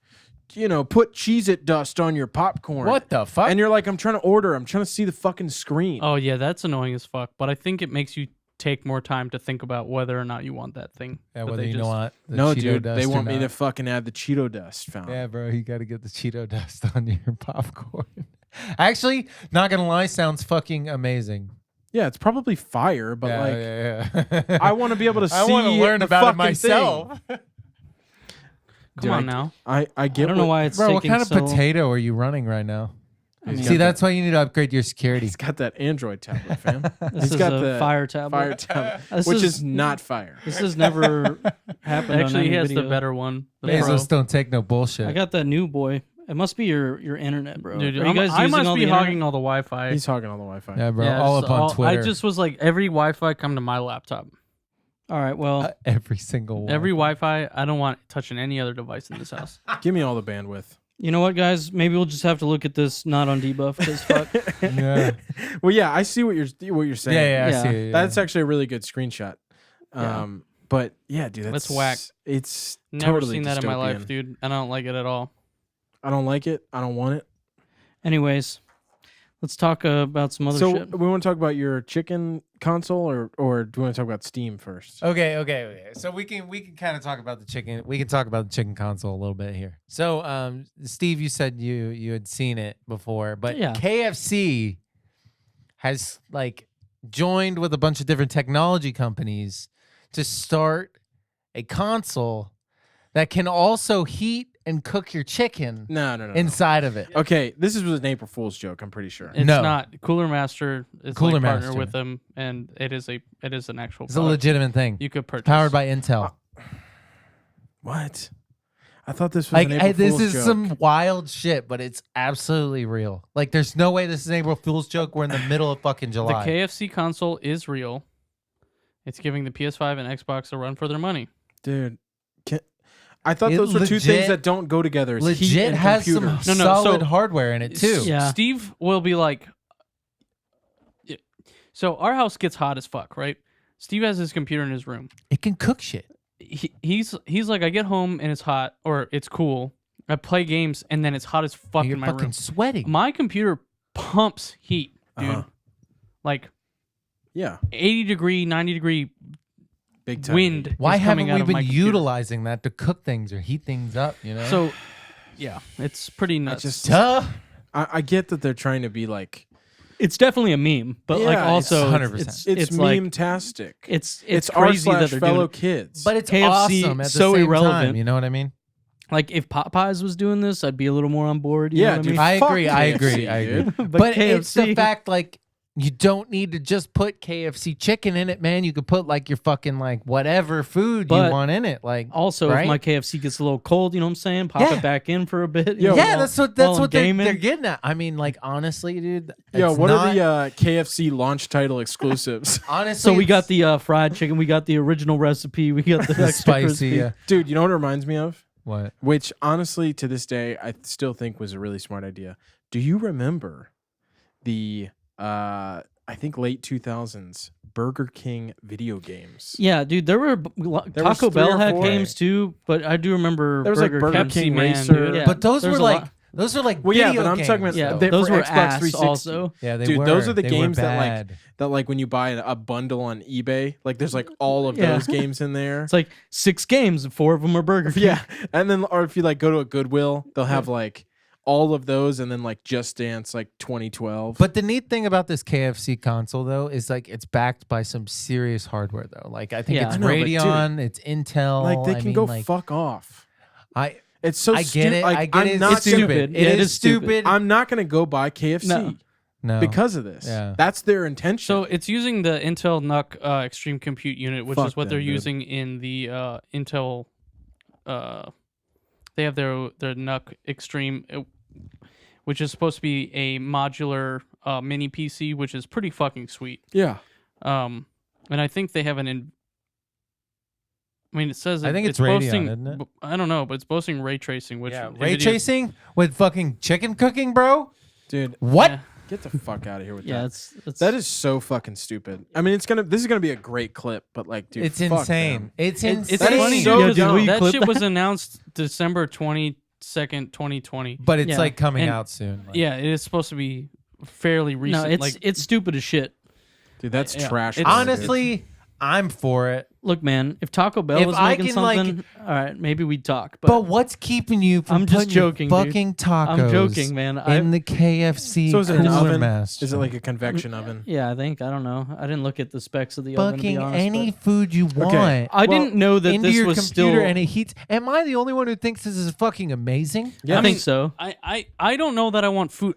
put Cheez-It dust on your popcorn. What the fuck? And you're like, I'm trying to order. I'm trying to see the fucking screen. Oh yeah, that's annoying as fuck. But I think it makes you take more time to think about whether or not you want that thing. Yeah, But whether they you just- want the No, Cheeto dude, dust they or want me to not. fucking add the Cheeto dust fountain. Yeah, bro, you got to get the Cheeto dust on your popcorn. Actually, not gonna lie, sounds fucking amazing. Yeah, it's probably fire, but yeah. I want to be able to see. I want to learn the about it fucking myself. thing. Come on now. I get. I don't know why it's Bro, what taking kind of so... potato are you running right now? He's See, got that's why you need to upgrade your security. He's got that Android tablet, fam. This He's is got a the fire tablet. Fire tablet, This which is- is not fire. This has never happened. Actually, on he any has video. the better one. The Pro. Bezos don't take no bullshit. I got that new boy. It must be your internet, bro. Dude, Are you guys I using must all be the hogging internet? all the Wi-Fi. He's hogging all the Wi-Fi. Yeah, bro, Yeah, all just up on Twitter. I just was like, every Wi-Fi come to my laptop. All right, well, every single one. Every Wi-Fi, I don't want touching any other device in this house. Give me all the bandwidth. you know what, guys? Maybe we'll just have to look at this not on debuff because fuck. Yeah. Well, yeah, I see what you're saying. Yeah, I Yeah. see it, yeah. That's actually a really good screenshot. Yeah. But yeah, dude, that's whack. It's Never totally seen that in my life, dystopian. dude. I don't like it at all. I don't like it. I don't want it. Anyways, let's talk about some other So shit. we want to talk about your chicken console, or do we want to talk about Steam first? Okay. So we can kind of talk about the chicken. We can talk about the chicken console a little bit here. So, Steve, you said you had seen it before, but Yeah. KFC has like joined with a bunch of different technology companies to start a console that can also heat and cook your chicken No. inside of it. Okay, this was an April Fool's joke. I'm pretty sure. It's No. not. Cooler Master is Cooler like partner Master. with them, and it is an actual. It's a product legitimate thing. you could purchase. Powered by Intel. What? I thought this was an April This Fool's is joke. some wild shit, but it's absolutely real. Like, there's no way this is an April Fool's joke. We're in the middle of fucking The July. KFC console is real. It's giving the PS5 and Xbox a run for their money. Dude. I thought It those were two things legit- that don't go together. Is heat Legit and has computer. some No, solid so- hardware in it too. Yeah. Steve will be like, so our house gets hot as fuck, right? Steve has his computer in his room. It can cook shit. He's like, I get home and it's hot or it's cool. I play games and then it's hot as fuck You're in my fucking room. sweating. My computer pumps heat, dude. Uh-huh. Like Yeah, 80 degree, 90 degree big time. wind. Why is haven't coming out we of been my computer. utilizing that to cook things or heat things up? You know. So, yeah, it's pretty nuts. just- duh. I get that they're trying to be like It's definitely a meme, but like Yeah, also 100%. it's like meme-tastic. it's our crazy that slash they're fellow doing it. kids. But it's KFC awesome at the so same irrelevant. time. You know what I mean? Like if Popeyes was doing this, I'd be a little more on board. You Yeah, know what dude, I mean? I fuck agree. KFC, I agree. dude. But it's the KFC fact, like, you don't need to just put KFC chicken in it, man. You could put like your fucking like whatever food But you want in it. Like, Also, right? if my KFC gets a little cold, you know what I'm saying? Pop Yeah. it back in for a bit. Yo, yeah, while- that's what while I'm they're gaming. getting at. I mean, like, honestly, dude. Yo, it's what not, are the KFC launch title exclusives? honestly? So we got it's the fried chicken, we got the original recipe, we got the extra spicy. crispy. Dude, you know what it reminds me of? What? Which honestly, to this day, I still think was a really smart idea. Do you remember the I think late 2000s Burger King video games? Yeah, dude, there were was Taco 3 Bell or had 4. games too, but I do remember There was like Burger Pepsi King Man, Racer. dude. Yeah, But those there's were a like lot. those are like Well, yeah, video but I'm games, talking about Yeah, though. they- those for were Xbox ass 360. also. Yeah, they Dude, were. those are the They were games bad. that like when you buy a bundle on eBay, like there's like all of Yeah. those games in there. It's like 6 games, 4 of them are Burger King. Yeah, and then or if you like go to a Goodwill, they'll have like all of those, and then like Just Dance like 2012. But the neat thing about this KFC console, though, is like it's backed by some serious hardware, though. Like I think Yeah. it's I know, but dude, Radeon, it's Intel. like they I can mean, go like, fuck off. It's so I get stupid. it. Like, I get I'm it. not It's gonna- stupid. Yeah, It is stupid. I'm not gonna go buy KFC No. No. because of this. Yeah. That's their intention. So it's using the Intel NUC Extreme Compute Unit, which Fuck is what they're them, dude. using in the Intel. They have their NUC Extreme, which is supposed to be a modular mini PC, which is pretty fucking sweet. yeah, And I think they have I mean, it says I think it's boasting, Radeon, isn't it? I don't know, but it's boasting ray tracing, which Yeah, ray NVIDIA tracing with fucking chicken cooking, bro. dude. What? Yeah. Get the fuck out of here with Yeah, that. That is so fucking stupid. I mean, this is gonna be a great clip, but like, dude, It's fuck insane. them. It's It's insane. funny, so dude, dumb. that shit was announced December 22nd, 2020. But it's Yeah. like coming And- out soon. Like, Yeah, it is supposed to be fairly recent. No, it's stupid as shit. Dude, that's Yeah. trash. It's- honestly, I'm for it. Look, man, if Taco Bell If was I making can, like- something, all right, maybe we'd talk. But what's keeping you from I'm just putting your joking, dude. fucking tacos I'm joking, man. in the KFC So is it an cooler oven? master? Is it like a convection oven? Yeah, I think. I don't know. I didn't look at the specs of the oven, to be fucking honest, any but- food you want? I didn't know that into this your was computer still. and it heats. Am I the only one who thinks this is fucking amazing? I think so. I don't know that I want food.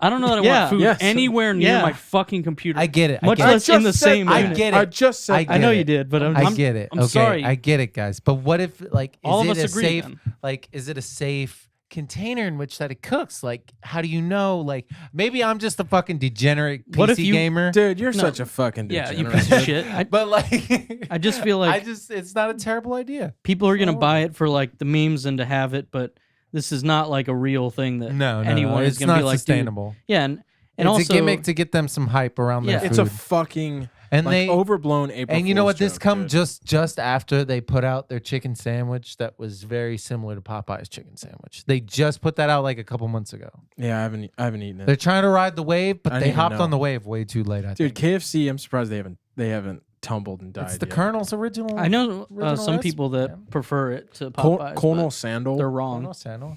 I don't know that I Yeah. want food Yes. anywhere near Yeah. my fucking computer. I get it. Much I get less it. in the same I unit. get it. I just said. I know get you it. did, but I get it. I'm okay, sorry. I get it, guys. But what if, like, All is of it us a agree safe? then. Like, is it a safe container in which that it cooks? Like, how do you know? Like, maybe I'm just a fucking degenerate PC What if you- gamer. Dude, you're No. such a fucking Yeah, you degenerate. piece of shit. But like, I just feel like it's not a terrible idea. people are gonna buy it for like the memes and to have it, but this is not like a real thing that No, anyone is it's gonna not be like, dude- sustainable. Yeah, and It's also a gimmick to get them some hype around their Yeah. food. It's a fucking And like, they- overblown April. And you know Fool's what? This joke, come dude. just after they put out their chicken sandwich that was very similar to Popeye's chicken sandwich. They just put that out like a couple months ago. Yeah, I haven't eaten it. They're trying to ride the wave, but I they didn't even hopped know. on the wave way too late. I Dude, think. KFC. I'm surprised they haven't tumbled and died. It's the yet. Colonel's original. I know original some recipe, people that man. prefer it to Col- Popeyes. Colonel but Sandal. they're wrong. Colonel Sandal.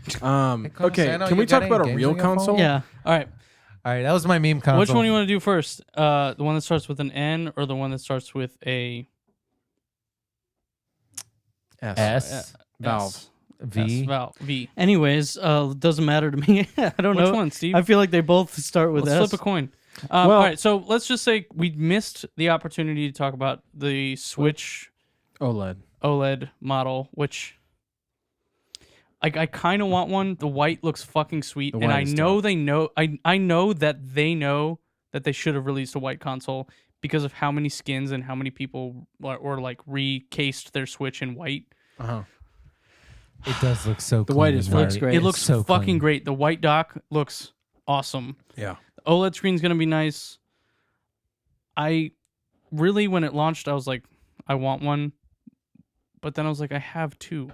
Hey, Colonel Okay, Sandal, can you we talk got about any a games real on your phone? console? Yeah. All right. All right, that was my meme console. Which one do you want to do first? The one that starts with an N or the one that starts with a S, Valve. V. Valve V? Anyways, doesn't matter to me. I don't Which know. one, Steve? I feel like they both start with Let's S. flip a coin. Well- all right, so let's just say we missed the opportunity to talk about the Switch OLED model, which I kind of want one. The white looks fucking sweet, The and white I is know dope. they know. I know that they know that they should have released a white console because of how many skins and how many people or like recased their Switch in white. Uh-huh. It does look so. The white clean, is right? looks great. It looks so fucking clean. great. The white dock looks awesome. Yeah. The OLED screen's gonna be nice. I really, when it launched, I was like, I want one, but then I was like, I have two.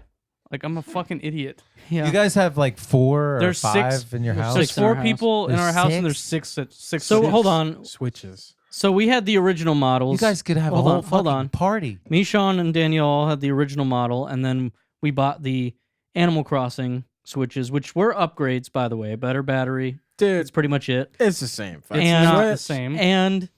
Like, I'm a fucking idiot. Yeah. You guys have like 4 or There's 5 six in your house. There's Six in our four house. people in There's our house, and there's six? six. So Switches. hold on. Switches. So we had the original models. You guys could have Hold a whole on, hold fucking on. party. Me, Sean, and Danielle all had the original model, and then we bought the Animal Crossing Switches, which were upgrades, by the way. Better battery. Dude, That's pretty much it. it's the same. It's And- not the Switch. same. And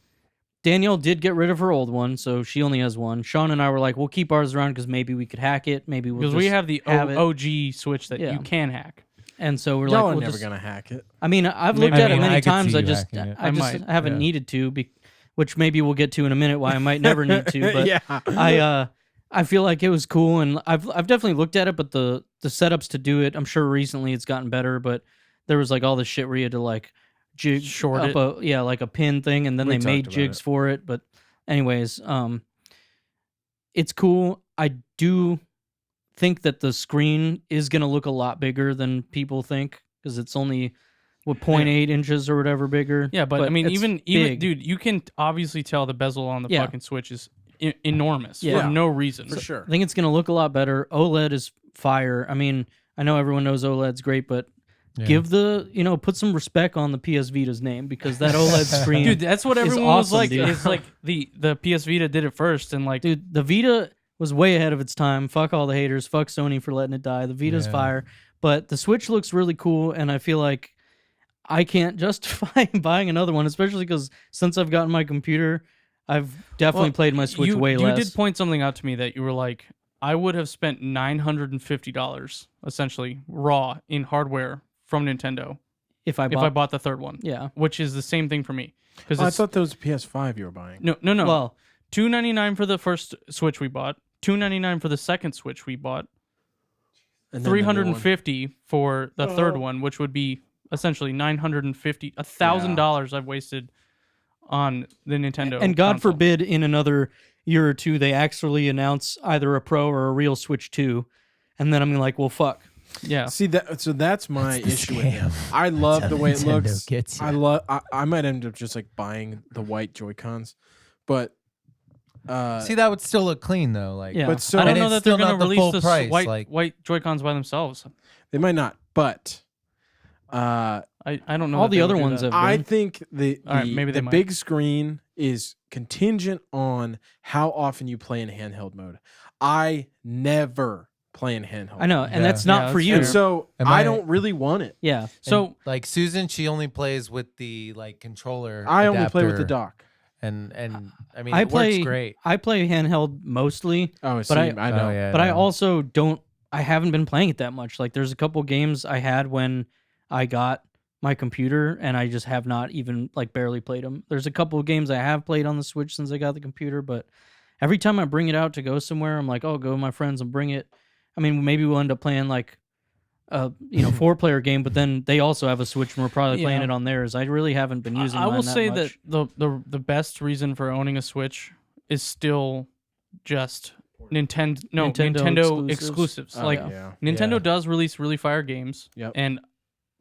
Danielle did get rid of her old one, so she only has one. Sean and I were like, we'll keep ours around because maybe we could hack it. Maybe we'll Because just we have the have it. OG Switch that Yeah. you can hack. And so we're Y'all like, are we'll never just, gonna hack it. I mean, I've Maybe- looked at I it mean, many I could times. see I you just, hacking it. I I just might, haven't yeah. needed to, which maybe we'll get to in a minute. Why I might never need to, but Yeah. I feel like it was cool, and I've definitely looked at it, but the setups to do it, I'm sure recently it's gotten better, but there was like all this shit where you had to like jig Short up it. like a pin thing, and then We they made talked about jigs it. for it. But anyways, it's cool. I do think that the screen is gonna look a lot bigger than people think because it's only 0.8 inches or whatever bigger. Yeah, but I mean, it's even big. dude, you can obviously tell the bezel on the Yeah. fucking Switch is enormous Yeah. for no reason. For sure. I think it's gonna look a lot better. OLED is fire. I mean, I know everyone knows OLED's great, but Yeah. give put some respect on the PS Vita's name because that OLED screen, Dude, that's what is everyone was awesome, like. dude. It's like the PS Vita did it first, and like, dude, the Vita was way ahead of its time. Fuck all the haters. Fuck Sony for letting it die. The Vita's Yeah. fire, but the Switch looks really cool, and I feel like I can't justify buying another one, especially because since I've gotten my computer, I've definitely Well, played my Switch you, way you less. did point something out to me that you were like, I would have spent $950 essentially raw in hardware from Nintendo if I if I bought the third one. Yeah. which is the same thing for me. Because I thought that was PS5 you were buying. no. Well, $299 for the first Switch we bought. $299 for the second Switch we bought. And then the new one. $350 for the third one, which would be essentially $950. $1,000 I've wasted on the Nintendo. and God console. forbid in another year or two they actually announce either a Pro or a real Switch 2, and then I'm like, well, fuck. Yeah. See that? So that's my That's the issue with it. scam. I love how the way it Nintendo looks. gets ya. I might end up just like buying the white Joy-Cons, but See, that would still look clean though. Like, Yeah. but so I don't and know it's that they're still going not to the release full this price, white like- white Joy-Cons by themselves. they might not. But I don't know. All that the they other would do ones that. have I been. think the All right, maybe they the might. big screen is contingent on how often you play in handheld mode. I never play in handheld. I know, mode. and that's Yeah, not for that's you. And so Am I I- don't really want it. Yeah. So like Susan, she only plays with the like controller. I only play with the adapter, dock. and I mean, I it play works great. I play handheld mostly, Oh, but see, I know. Oh, yeah, but I no. also don't. I haven't been playing it that much. Like there's a couple games I had when I got my computer, and I just have not even like barely played them. There's a couple of games I have played on the Switch since I got the computer, but every time I bring it out to go somewhere, I'm like, oh, go with my friends and bring it. I mean, maybe we'll end up playing like a 4-player game, but then they also have a Switch, and we're probably playing Yeah. it on theirs. I really haven't been using. I will mine say much. that the best reason for owning a Switch is still just Nintendo exclusives. Oh, Like yeah. Nintendo Yeah. does release really fire games, Yep. and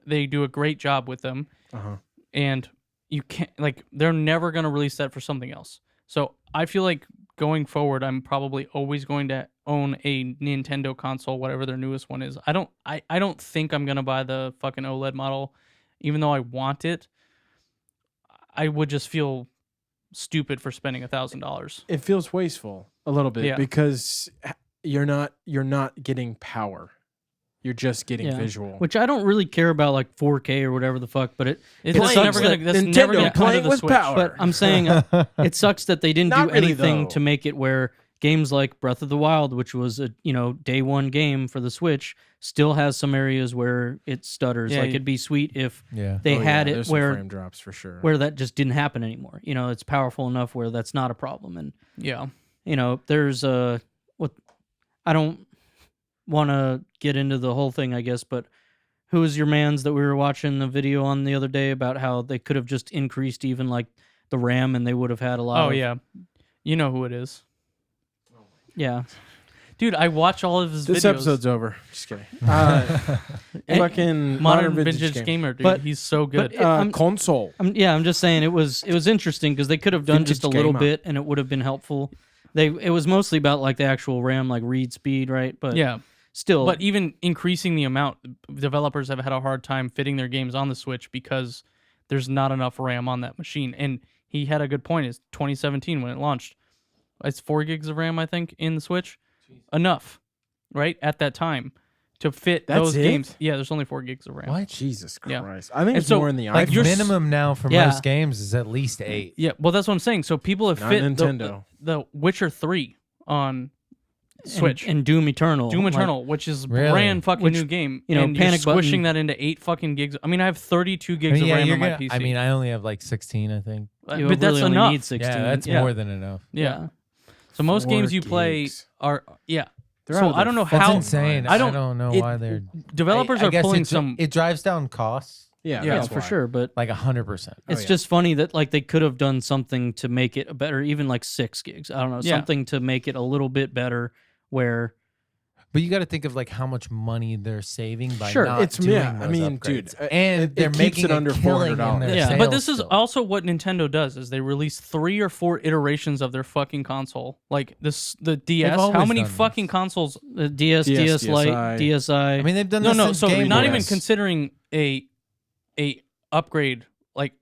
they do a great job with them. Uh-huh. And you can't they're never going to release that for something else. So I feel like going forward, I'm probably always going to own a Nintendo console, whatever their newest one is. I don't think I'm gonna buy the fucking OLED model, even though I want it. I would just feel stupid for spending $1,000. It feels wasteful a little bit Yeah. because you're not getting power. You're just getting visual. Which I don't really care about, like 4K or whatever the fuck. But It's sucks never gonna. that That's Nintendo never gonna come playing to the with Switch. power. But I'm saying it sucks that they didn't Not do really, anything though. to make it where games like Breath of the Wild, which was a day one game for the Switch, still has some areas where it stutters. Yeah, like it'd be sweet if Yeah. they had there's it some where frame drops for sure. where that just didn't happen anymore. It's powerful enough where that's not a problem. And Yeah. there's what I don't want to get into the whole thing, I guess, but who was your man's that we were watching the video on the other day about how they could have just increased even like the RAM and they would have had a lot Oh of, yeah, you know who it is, yeah. dude. I watch all of his This videos. episode's over. Just kidding. And Fucking modern vintage gamer, dude. But- He's so good. I'm- console. I'm just saying it was interesting because they could have done just a Vintage little gamer. bit and it would have been helpful. It was mostly about like the actual RAM, like read speed, right? But Yeah. still, But even increasing the amount, developers have had a hard time fitting their games on the Switch because there's not enough RAM on that machine. And he had a good point. It's 2017 when it launched. It's 4 gigs of RAM, I think, in the Switch. Enough, right? At that time to fit That's those it? games. Yeah, there's only 4 gigs of RAM. What? Jesus Yeah. Christ. I think And it's so, more in the Like iPhone. minimum now for Yeah. most games is at least 8. Yeah, well, that's what I'm saying. So people have Not fit Nintendo. the Witcher 3 on Switch. and Doom Eternal, Doom like, Eternal, which is Really? brand fucking Which, new game, you know, and Panic you're squishing Button- that into 8 fucking gigs. I mean, I have 32 I gigs mean, of yeah, RAM you're on my gonna, PC. I mean, I only have like 16, I think. you but that's really only enough. need 16. Yeah, that's Yeah. more than enough. Yeah. So most 4 games you play gigs. are They're so out of I don't know their That's how insane. I I don't- don't know it- why they're developers I are guess pulling it's- some. It drives down costs Yeah, Yeah, that's for why. sure. But like 100%. it's yeah. just funny that like they could have done something to make it a better, even like 6 gigs. I don't know, Yeah. something to make it a little bit better. Where But you got to think of like how much money they're saving by Sure. not It's- doing yeah, I those mean, upgrades. dude, and it they're keeps making it under a killing in $400. their Yeah. sales But this is still. also what Nintendo does: is they release 3 or 4 iterations of their fucking console. Like this, the DS. How always many done fucking consoles? the DS, DS, DS Lite, DSi. DSi. I mean, they've done No, this no. since So Game not Boy. even considering a upgrade. Like,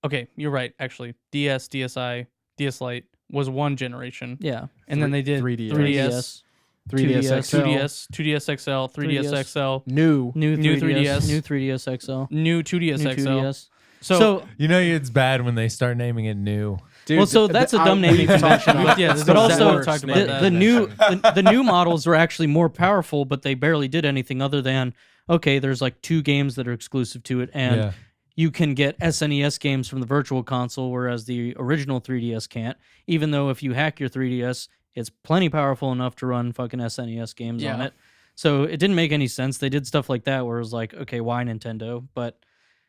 okay, you're right. Actually, DS, DSi, DS Lite was one generation, yeah, and then they did 3DS. 3DS, 3DS 2DS, XL. 2DS, 2DS XL, 3DS 3DS. XL, New. new 3DS, 3DS. new 3DS XL, new 2DS new XL. 2DS. So, You know, it's bad when they start naming it new. Dude, Well, so that's a dumb naming convention. yeah, this But is also, we talked about the, that. the new the new models are actually more powerful, but they barely did anything other than okay. There's like 2 games that are exclusive to it, and Yeah. you can get SNES games from the Virtual Console, whereas the original 3DS can't. Even though if you hack your 3DS, it's plenty powerful enough to run fucking SNES games on Yeah. it. So it didn't make any sense. They did stuff like that where it was like, okay, why Nintendo? But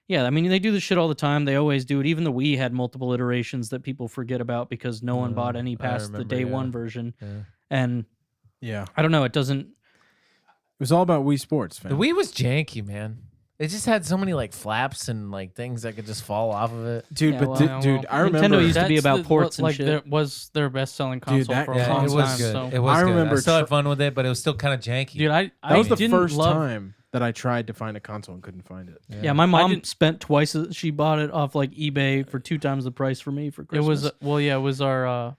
yeah, I mean, they do this shit all the time. They always do it. Even the Wii had multiple iterations that people forget about because no one bought any I past the remember, day yeah. one version. Yeah. And Yeah. I don't know, it doesn't. was all about Wii Sports, The fam. Wii was janky, man. It just had so many like flaps and like things that could just fall off of it. Dude, Yeah, but well, dude, I remember Nintendo used to be That's about the- ports and like shit. That was their best-selling console that- for a Yeah, long it was time. good. So. It was I good. remember I still had tr- fun with it, but it was still kind of janky. Dude, that was the didn't first love, time that I tried to find a console and couldn't find it. Yeah, my mom didn't- spent twice. She bought it off like eBay for 2 times the price for me for It Christmas. was it was our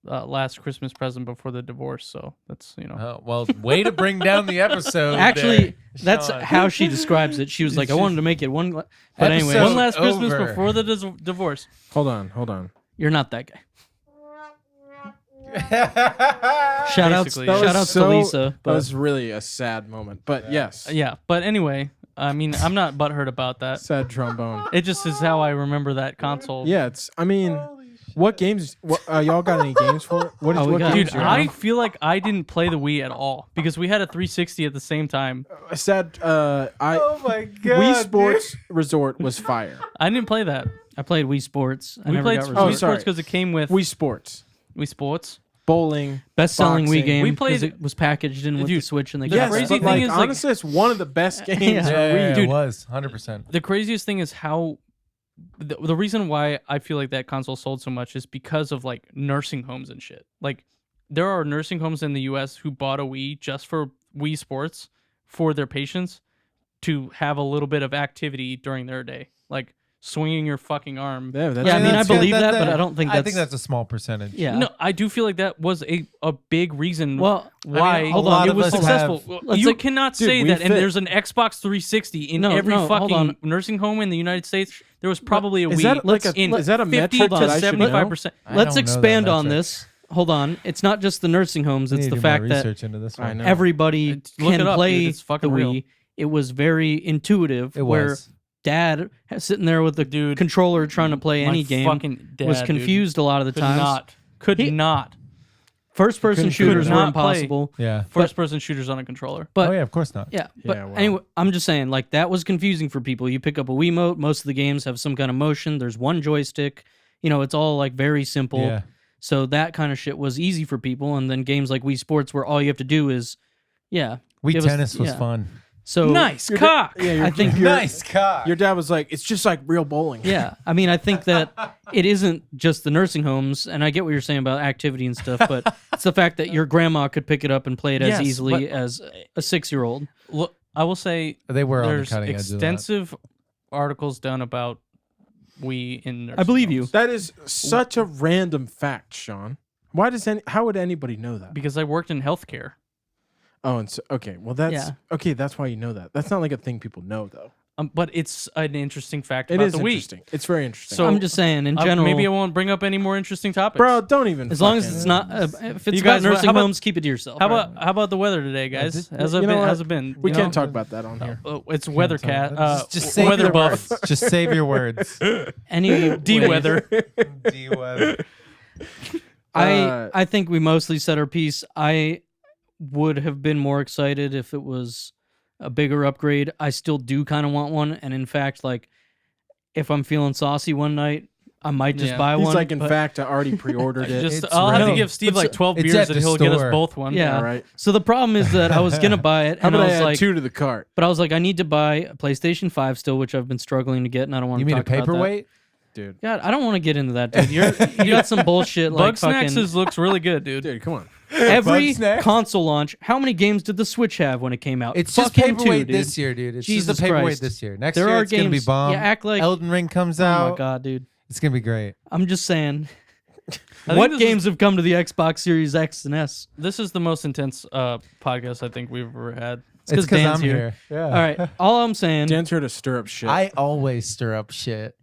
last Christmas present before the divorce. So that's Oh, well, way to bring down the episode. Actually, there, that's Sean. how she describes it. She was like, "I wanted to make it one." But anyway, Episode one last Christmas over. before the divorce. Hold on. you're not that guy. Shout outs Basically, to Lisa. That But was really a sad moment. But yes, Yeah, but anyway, I mean, I'm not butthurt about that. sad trombone. It just is how I remember that console. Yeah, it's. I mean, what games? Y'all got any games for it? What, Oh, we what got- games Dude, you I have? feel like I didn't play the Wii at all because we had a 360 at the same time. Sad. Oh my god. Wii Sports Resort was fire. I didn't play that. I played Wii Sports. I We never played got Wii Oh, Resort. sorry. Sports because it came with Wii Sports, Wii Sports. bowling, Best-selling Wii boxing. game. We because played- it was packaged in with the Dude, Switch and the the Yes, crazy but thing like, is, like- honestly, it's one of the best games. Yeah. for Yeah, Wii. it Dude. was 100%. The craziest thing is how the reason why I feel like that console sold so much is because of like nursing homes and shit. Like there are nursing homes in the US who bought a Wii just for Wii Sports for their patients to have a little bit of activity during their day. Like swinging your fucking arm. Yeah, that's Yeah, I mean, I that's- believe that, but I don't think I that's. think that's a small percentage. Yeah. No, I do feel like that was a big reason Well, why I mean, a hold lot on, it of was us successful. have- Well, Let's you like- cannot Dude, say we that, and fit- there's an Xbox 360 in No, every no, hold fucking on. nursing home in the United States. There was probably a Is Wii. that like a- in is that a 50 metric to that I should know? 75%. I Let's don't know that expand on metric. this. Hold on. It's not just the nursing homes. I It's need the to do more fact that research into this I one. know. everybody Look can it up, play dude. It's the fucking real. Wii. It was very intuitive. It where was. Dad sitting there with the Dude, controller trying to play My any game fucking dad, was dude. confused a lot of the Could times. not. First person Couldn't shooters figure it were out. impossible. Yeah. First person shooters on a controller. But Oh yeah, of course not. yeah, but Yeah, wow. anyway, I'm just saying, like, that was confusing for people. You pick up a Wiimote, most of the games have some kind of motion. There's one joystick. You know, it's all like very simple. Yeah. So that kind of shit was easy for people. And then games like Wii Sports, where all you have to do is, yeah, Wii give us- tennis was yeah. fun. So Nice Your cock. Yeah, I think Nice cock. your dad was like, it's just like real bowling. yeah, I mean, I think that it isn't just the nursing homes, and I get what you're saying about activity and stuff, but it's the fact that your grandma could pick it up and play it as Yes, easily but- as a 6-year-old. Look, I will say They were on the there's cutting edge of that. extensive articles done about Wii in nursing I believe you. homes. That is such a random fact, Sean. Why does how would anybody know that? because I worked in healthcare. Oh, and so, okay. Well, that's Yeah. okay. That's why you know that. That's not like a thing people know, though. But it's an interesting fact It about is the Wii. interesting. It's very interesting. So I'm just saying, in general, maybe I won't bring up any more interesting topics. bro, don't even. as long as fucking- it's not, if it's You about guys, nursing how about- homes, keep it to yourself. how about the weather today, guys? just- How's you it know been? what? How's it been? We You can't know? talk about that on here. It's weathercat. Just save weather your buff. words. Just save your words. Any D weather. D weather. I think we mostly said our piece. I would have been more excited if it was a bigger upgrade. I still do kind of want one, and in fact, like, if I'm feeling saucy one night, I might just Yeah. buy He's one. like, in but- fact, I already pre-ordered it. Just It's I'll have to ready. give Steve But like so- 12 It's beers at and the he'll get us store. both one. yeah. All right. So the problem is that I was gonna buy it, How and about I I was add like, 2 to the cart? but I was like, I need to buy a PlayStation 5 still, which I've been struggling to get, and I don't want You to mean a talk about that. paperweight? Dude. God, I don't want to get into that, dude. You got some bullshit like Bug Snacks fucking looks really good, dude. Dude, come on. every Bug Snacks? console launch. How many games did the Switch have when it came out? It's just Fucking paperweight 2, dude. this year, dude. It's Jesus just a paperweight Christ. this year. Next There year are it's gonna be games- bomb. yeah, act like- Elden Ring comes Oh out. my god, dude. It's gonna be great. I'm just saying. think What this games have come to the Xbox Series X and S? This is the most intense podcast I think we've ever had. It's because 'cause Dan's I'm here. Yeah. All right. All I'm saying, Dan's here to stir up shit. I always stir up shit.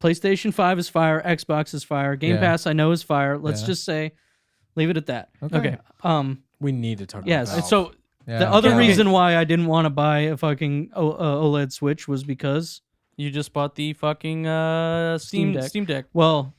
PlayStation 5 is fire. Xbox is fire. Game Yeah. Pass I know is fire. Let's Yeah. just say, leave it at that. Okay. we need to talk Yes. about that. So Yeah, The other okay. reason why I didn't want to buy a fucking OLED Switch was because, you just bought the fucking Steam Deck. well,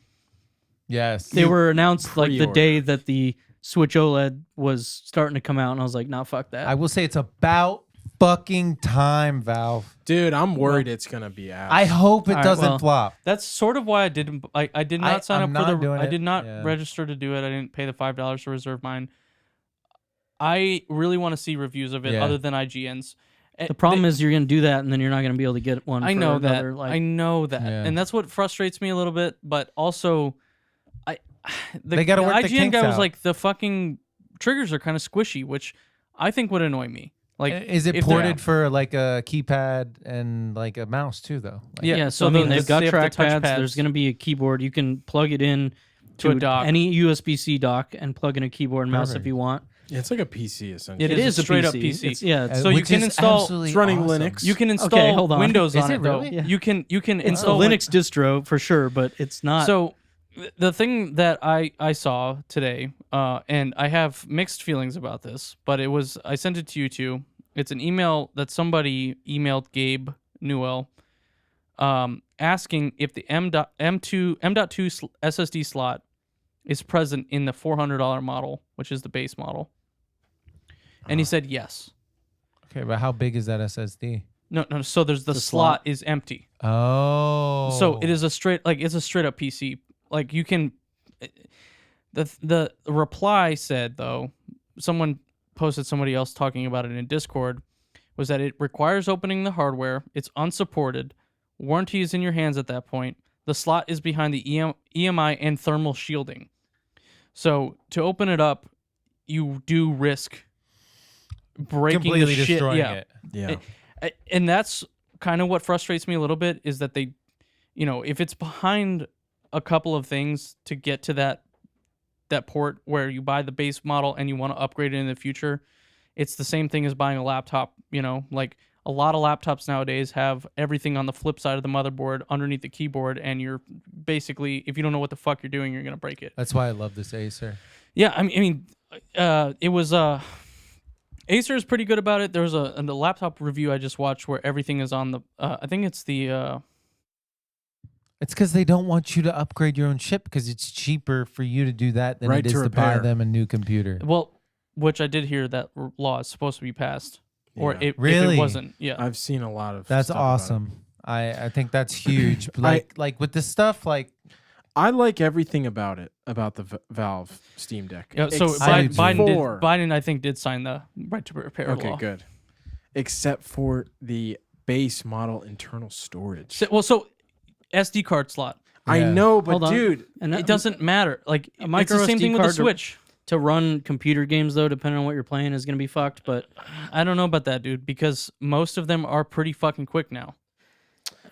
Yes. they were announced like the pre-order. day that the Switch OLED was starting to come out, and I was like, nah, fuck that. I will say it's about fucking time, Valve. Dude, I'm worried it's going to be out. I hope it All right, doesn't well, flop. That's sort of why I didn't. I did not sign I'm up for not the. doing I it. did not Yeah. register to do it. I didn't pay the $5 to reserve mine. I really want to see reviews of it other than IGN's. The problem is you're going to do that, and then you're not going to be able to get one. I know that. Like, I know that, and that's what frustrates me a little bit. But also, they got to work the IGN kinks guy was out. like, the fucking triggers are kind of squishy, which I think would annoy me. Like, is it ported for like a keypad and like a mouse too, though? Like, yeah. So I mean, they've got they have the trackpads. touchpads. There's going to be a keyboard. You can plug it in To a dock. any USB-C dock, and plug in a keyboard and mouse if you want. Yeah, it's like a PC essentially. It is a straight up PC. PC. It's so you which can is install. absolutely It's running awesome. Linux. You can install hold on. Windows Is on it it though. really? Yeah. You can It's a install Linux distro for sure, but it's not. So the thing that I saw today, and I have mixed feelings about this, but I sent it to you too. It's an email that somebody emailed Gabe Newell, asking if the M.2 SSD slot is present in the $400 model, which is the base model. And he said yes. Okay, but how big is that SSD? No. So there's the slot is empty. Oh. So it is it's a straight up PC. Like you can. The reply said though, someone posted somebody else talking about it in Discord, was that it requires opening the hardware. It's unsupported. Warranty is in your hands at that point. The slot is behind the EMI and thermal shielding. So to open it up, you do risk breaking completely the shit. destroying Yeah. it. Yeah. And that's kind of what frustrates me a little bit is that they, if it's behind a couple of things to get to that port where you buy the base model and you want to upgrade it in the future, it's the same thing as buying a laptop. Like a lot of laptops nowadays have everything on the flip side of the motherboard underneath the keyboard, and you're basically, if you don't know what the fuck you're doing, you're gonna break it. That's why I love this Acer. Yeah, I mean, it was Acer is pretty good about it. There was a laptop review I just watched where everything is on the. I think it's the. It's because they don't want you to upgrade your own chip because it's cheaper for you to do that than Right it is to to buy repair. them a new computer. Well, which I did hear that law is supposed to be passed, or Yeah. if Really? it wasn't. Yeah, I've seen a lot of. That's stuff about it. awesome. I think that's huge. Like with this stuff, like I like everything about it, about the Valve Steam Deck. Yeah, so I do too. Biden, I think, did sign the right to repair Okay, law. good. Except for the base model internal storage. So SD card slot. I Yeah. know, but Hold on. dude, and It doesn't matter. Like a it's micro the same SD thing with the card Switch. to run computer games though, depending on what you're playing, is going to be fucked. But I don't know about that, dude, because most of them are pretty fucking quick now.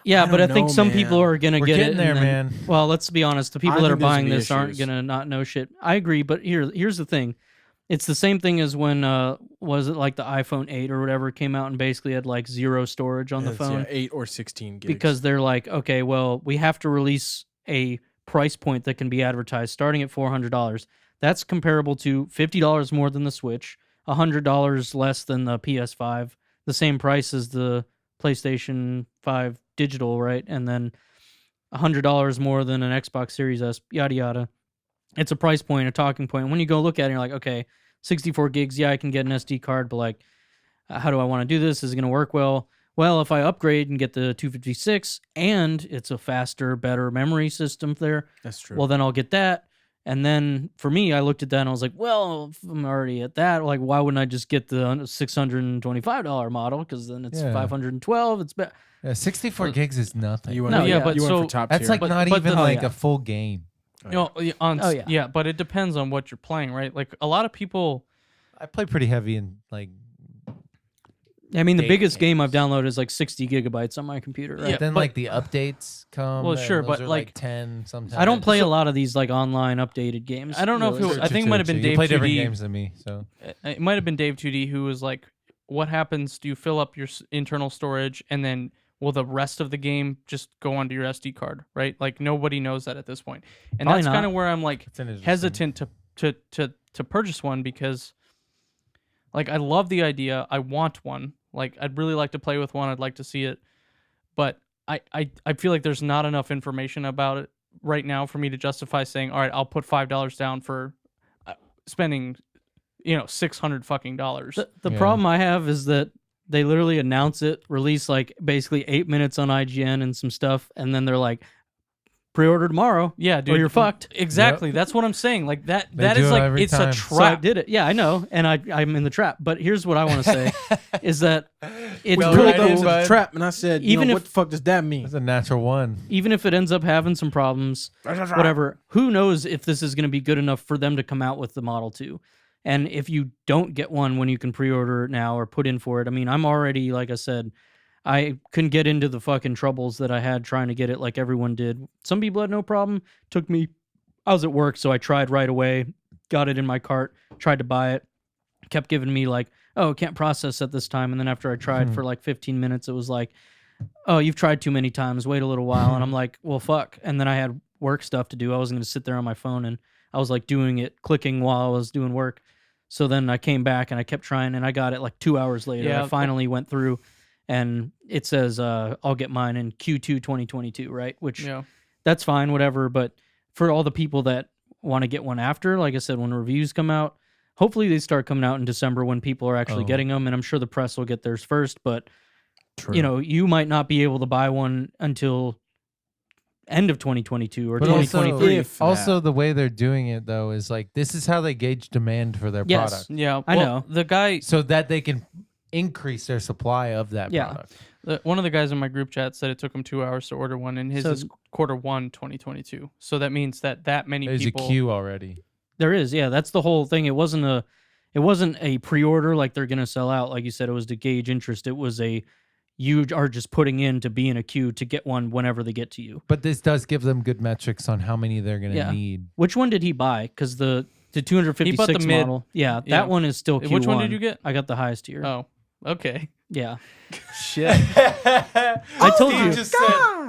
yeah, but I don't think know, some man. people are going to We're get getting it. there, and then- man. Well, let's be honest. The people I that are think there's buying gonna be this aren't issues. going to not know shit. I agree, but here's the thing. It's the same thing as when was it like the iPhone 8 or whatever came out and basically had like zero storage on the it's, phone 8 or 16 gigs. because they're like, okay, well, we have to release a price point that can be advertised starting at $400. That's comparable to $50 more than the Switch, $100 less than the PS5, the same price as the PlayStation 5 digital, right? And then $100 more than an Xbox Series S, yada yada. It's a price point, a talking point. When you go look at it, you're like, okay, 64 gigs, yeah, I can get an SD card, but like, how do I want to do this? Is it going to work well? Well, if I upgrade and get the 256 and it's a faster, better memory system there, That's true. well, then I'll get that. And then for me, I looked at that and I was like, well, if I'm already at that, like, why wouldn't I just get the $625 model? Because then it's Yeah. 512. It's better. Yeah, 64 gigs is nothing. you went, No, yeah, but you went so- for top That's tier. like But- not but even the- like yeah. a full game. yeah. But it depends on what you're playing, right? Like a lot of people. I play pretty heavy in like. I mean, the Date biggest game I've games. downloaded is like 60 gigabytes on my computer, right? Yeah, Then but- like the updates come. Well, and sure, those but, are, like, 10 sometimes. I don't play a So- lot of these like online updated games. I don't know if really. it was- I think it might have been You Dave play different 2D. games than me, so It might have been Dave 2D who was like, "What happens? Do you fill up your internal storage, and then will the rest of the game just go onto your SD card?" Right? Like nobody knows that at this point, and Probably that's not. kind of where I'm like That's interesting. hesitant to purchase one because, like, I love the idea. I want one. Like, I'd really like to play with one. I'd like to see it, but I feel like there's not enough information about it right now for me to justify saying, all right, I'll put $5 down for spending, $600 fucking dollars. The Yeah. problem I have is that they literally announce it, release like basically 8 minutes on IGN and some stuff, and then they're like, pre-order tomorrow. Yeah, dude. Or you're fucked. Exactly. That's what I'm saying. Like that. They That do is it like every it's time. a So So I trap. did it. Yeah, I know, and I'm in the trap. But here's what I want to say: is that it's Go really right cool. in, Into the bud. trap, and I said, Even what if- the fuck does that mean? That's a natural one. Even if it ends up having some problems, whatever, who knows if this is going to be good enough for them to come out with the Model 2. And if you don't get one when you can pre-order it now or put in for it, I mean, I'm already, like I said, I couldn't get into the fucking troubles that I had trying to get it like everyone did. Some people had no problem. Took me, I was at work, so I tried right away, got it in my cart, tried to buy it, kept giving me like, oh, can't process at this time. And then after I tried for like 15 minutes, it was like, oh, you've tried too many times, wait a little while. And I'm like, well, fuck. And then I had work stuff to do. I wasn't going to sit there on my phone, and I was like doing it, clicking while I was doing work. So then I came back and I kept trying, and I got it like 2 hours later. Yeah. I finally went through, and it says I'll get mine in Q2 2022, right? Which that's fine, whatever. But for all the people that want to get one after, like I said, when reviews come out, hopefully they start coming out in December when people are actually getting them, and I'm sure the press will get theirs first. But you know, you might not be able to buy one until end of 2022 or But 2023. also the way they're doing it though is like this is how they gauge demand for their Yes. product. Yeah, I well, know. the guy. So that they can increase their supply of that Yeah. product. One of the guys in my group chat said it took him 2 hours to order one, and his So- is Q1 2022. So that means that many There's people. a queue already. There is, yeah. That's the whole thing. It wasn't a pre-order like they're gonna sell out. Like you said, it was to gauge interest. It was you are just putting in to be in a queue to get one whenever they get to you. But this does give them good metrics on how many they're going to Yeah. need. Which one did he buy? Because the 256 mid. model, yeah, Yeah. that one is still Q1. Which one did you get? I got the highest tier. Oh, okay. Yeah, Shit. I told you.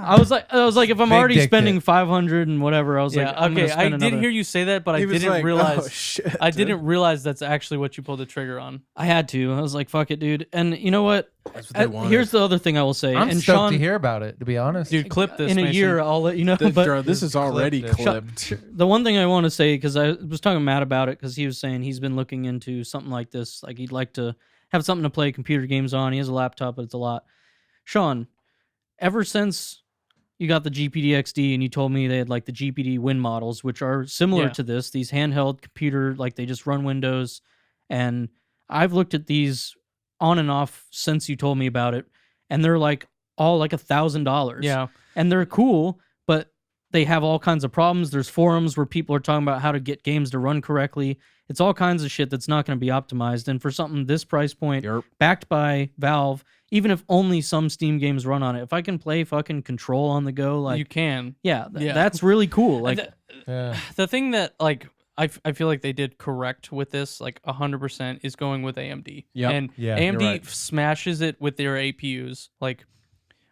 I was like, if I'm Big already dick spending pic. 500 and whatever, I was like, Yeah, I'm gonna okay. I spend did another. hear you say that, but I He was didn't like, realize. oh, shit, I dude. didn't realize that's actually what you pulled the trigger on. I had to. I was like, fuck it, dude. And you know what? That's what they wanted. Here's the other thing I will say. I'm and stoked Sean, to hear about it, to be honest. Dude, clip this in a Mason. year, I'll let you know. This, but bro, this is already clipped it. clipped. the one thing I want to say, because I was talking to Matt about it, because he was saying he's been looking into something like this. Like he'd like to have something to play computer games on. He has a laptop, but it's a lot. Sean, ever since you got the GPD XD and you told me they had like the GPD Win models, which are similar Yeah. to this, these handheld computer, like they just run Windows. And I've looked at these on and off since you told me about it, and they're like all like $1,000. Yeah. And they're cool, but they have all kinds of problems. There's forums where people are talking about how to get games to run correctly. It's all kinds of shit that's not going to be optimized. And for something this price point, backed by Valve, even if only some Steam games run on it, if I can play fucking Control on the go, like you can. yeah, Yeah. that's really cool. Like The thing that like I feel like they did correct with this, like 100%, is going with AMD. Yep. And Yeah, AMD you're right. smashes it with their APUs. Like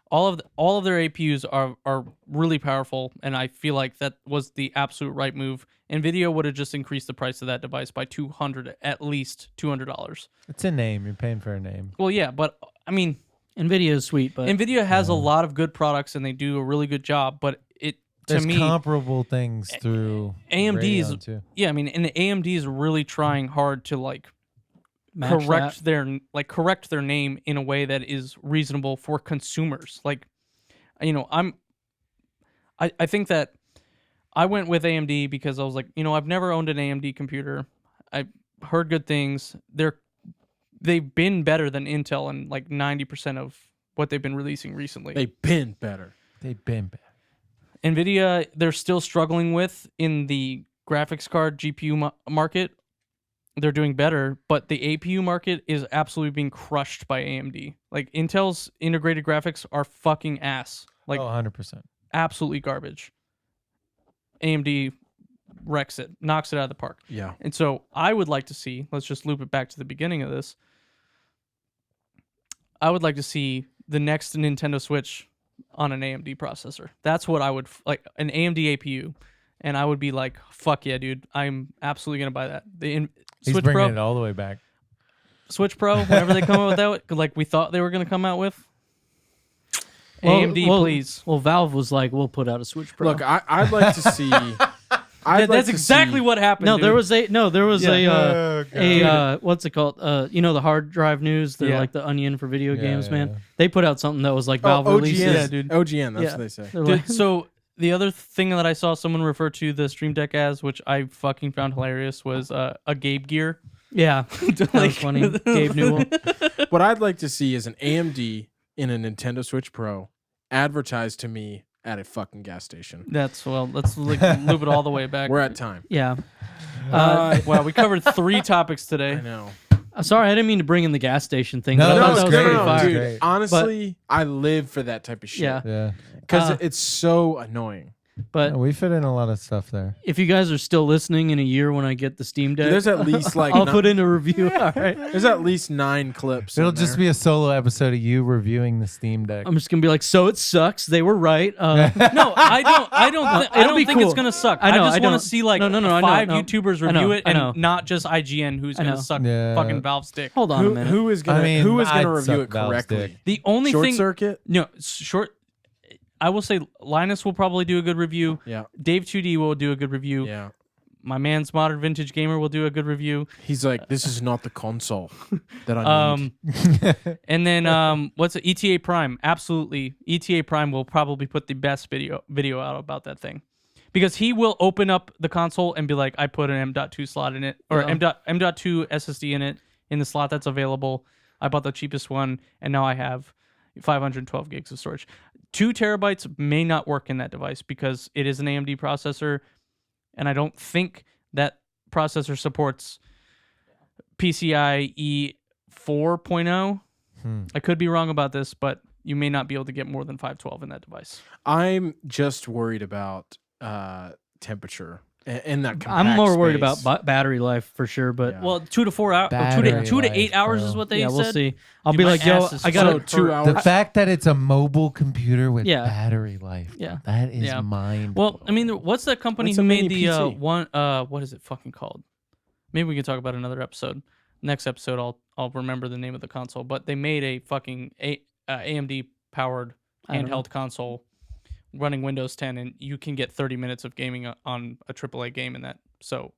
all of their APUs are really powerful, and I feel like that was the absolute right move. Nvidia would have just increased the price of that device by at least $200. It's a name. You're paying for a name. Well, yeah, but I mean, Nvidia is sweet, but Nvidia has a lot of good products, and they do a really good job. But There's to me, comparable things through AMD is Radeon, too. yeah. I mean, and AMD is really trying hard to like match correct that. correct their name in a way that is reasonable for consumers. Like, you know, I think that I went with AMD because I was like, you know, I've never owned an AMD computer. I heard good things. They've been better than Intel in like 90% of what they've been releasing recently. They've been better. They've been better. Nvidia, they're still struggling with in the graphics card GPU market. They're doing better, but the APU market is absolutely being crushed by AMD. Like Intel's integrated graphics are fucking ass. Like 100%. absolutely garbage. AMD wrecks it, knocks it out of the park. Yeah. And so I would like to see, let's just loop it back to the beginning of this. I would like to see the next Nintendo Switch on an AMD processor. That's what I would like, an AMD APU. And I would be like, fuck yeah, dude. I'm absolutely going to buy that. He's Switch bringing Pro, it all the way back. Switch Pro, whenever they come out with that, like we thought they were going to come out with. AMD, please. Well, Valve was like, we'll put out a Switch Pro. Look, I'd like to see. That's exactly what happened. No, dude. there was Oh, a what's it called? You know, the hard drive news. They're Yeah. like the Onion for video Yeah, games, yeah, man. yeah. They put out something that was like Oh, Valve releases. OGN. Yeah, dude. OGN, that's Yeah. what they say. They're Dude, like, so the other thing that I saw someone refer to the Stream Deck as, which I fucking found hilarious, was a Gabe Gear. Yeah, that was funny. Gabe Newell. What I'd like to see is an AMD in a Nintendo Switch Pro advertised to me at a fucking gas station. Let's loop it all the way back. We're at time. Yeah. Wow, we covered 3 topics today. I know. Sorry, I didn't mean to bring in the gas station thing. No, but I that thought was that was great. pretty No, fire. Dude, honestly, I live for that type of shit. Yeah. Because it's so annoying. But we fit in a lot of stuff there. if you guys are still listening in a year when I get the Steam Deck, Dude, there's at least like I'll put in a review. All right. There's at least 9 clips. It'll in just there. be a solo episode of you reviewing the Steam Deck. I'm just gonna be like, so it sucks. They were right. No, I don't be think cool. it's gonna suck. I know, I just I want don't. to see like No, I know, 5 no. YouTubers I know, review it, I know. and not just IGN who's I gonna know. suck Yeah. fucking Valve's dick. Hold on a minute. Who is gonna I mean, who is I'd gonna review suck it Valve's correctly? dick. The only Short thing, Circuit? no, I will say Linus will probably do a good review. Yeah. Dave 2D will do a good review. Yeah. My man's Modern Vintage Gamer will do a good review. He's like, this is not the console that I need. And then what's it? ETA Prime? Absolutely, ETA Prime will probably put the best video out about that thing, because he will open up the console and be like, I put an M.2 slot in it, or Yeah. M.2 SSD in it, in the slot that's available. I bought the cheapest one, and now I have 512 gigs of storage. 2 terabytes may not work in that device because it is an AMD processor, and I don't think that processor supports PCIe 4.0. I could be wrong about this, but you may not be able to get more than 512 in that device. I'm just worried about temperature in that compact I'm more worried space. about battery life for sure. But Yeah. Well, 2 to 4 hours, Battery 2 to 8 life, hours bro. is what they yeah, said. we'll see. I'll Dude, be my like, yo, ass is I got so 2 hours. The fact that it's a mobile computer with Yeah. battery life, Yeah. that is Yeah. mind. Well, I mean, what's that company What's who a made mini the PC? one? What is it fucking called? Maybe we can talk about another episode. Next episode, I'll remember the name of the console. But they made a fucking AMD powered I don't know. handheld console running Windows 10, and you can get 30 minutes of gaming on a AAA game in that. So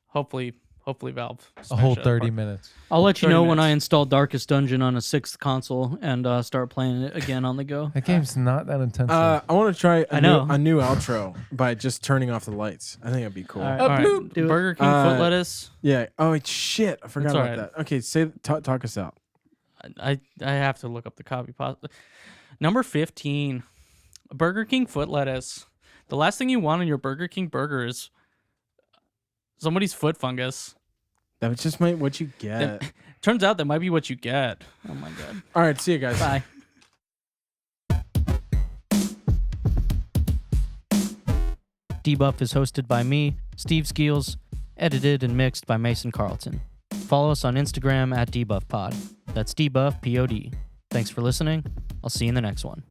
hopefully Valve a whole smash that 30 apart. minutes. I'll let you 30 know when I minutes. install Darkest Dungeon on a 6th console and start playing it again on the go. That game's not that intensive. I want to try I know. a new outro by just turning off the lights. I think that'd be cool. All right. All right. bloop. Do it. Burger King foot lettuce. Yeah. Oh shit! I forgot It's about all right. that. Okay, talk us out. I have to look up the copy pasta. Number 15, Burger King foot lettuce. The last thing you want on your Burger King burger is somebody's foot fungus. That just might what you get. Turns out that might be what you get. Oh my god. All right, see you guys. Bye. Debuff is hosted by me, Steve Skeels, edited and mixed by Mason Carlton. Follow us on Instagram at DebuffPod. That's Debuff, P-O-D. Thanks for listening. I'll see you in the next one.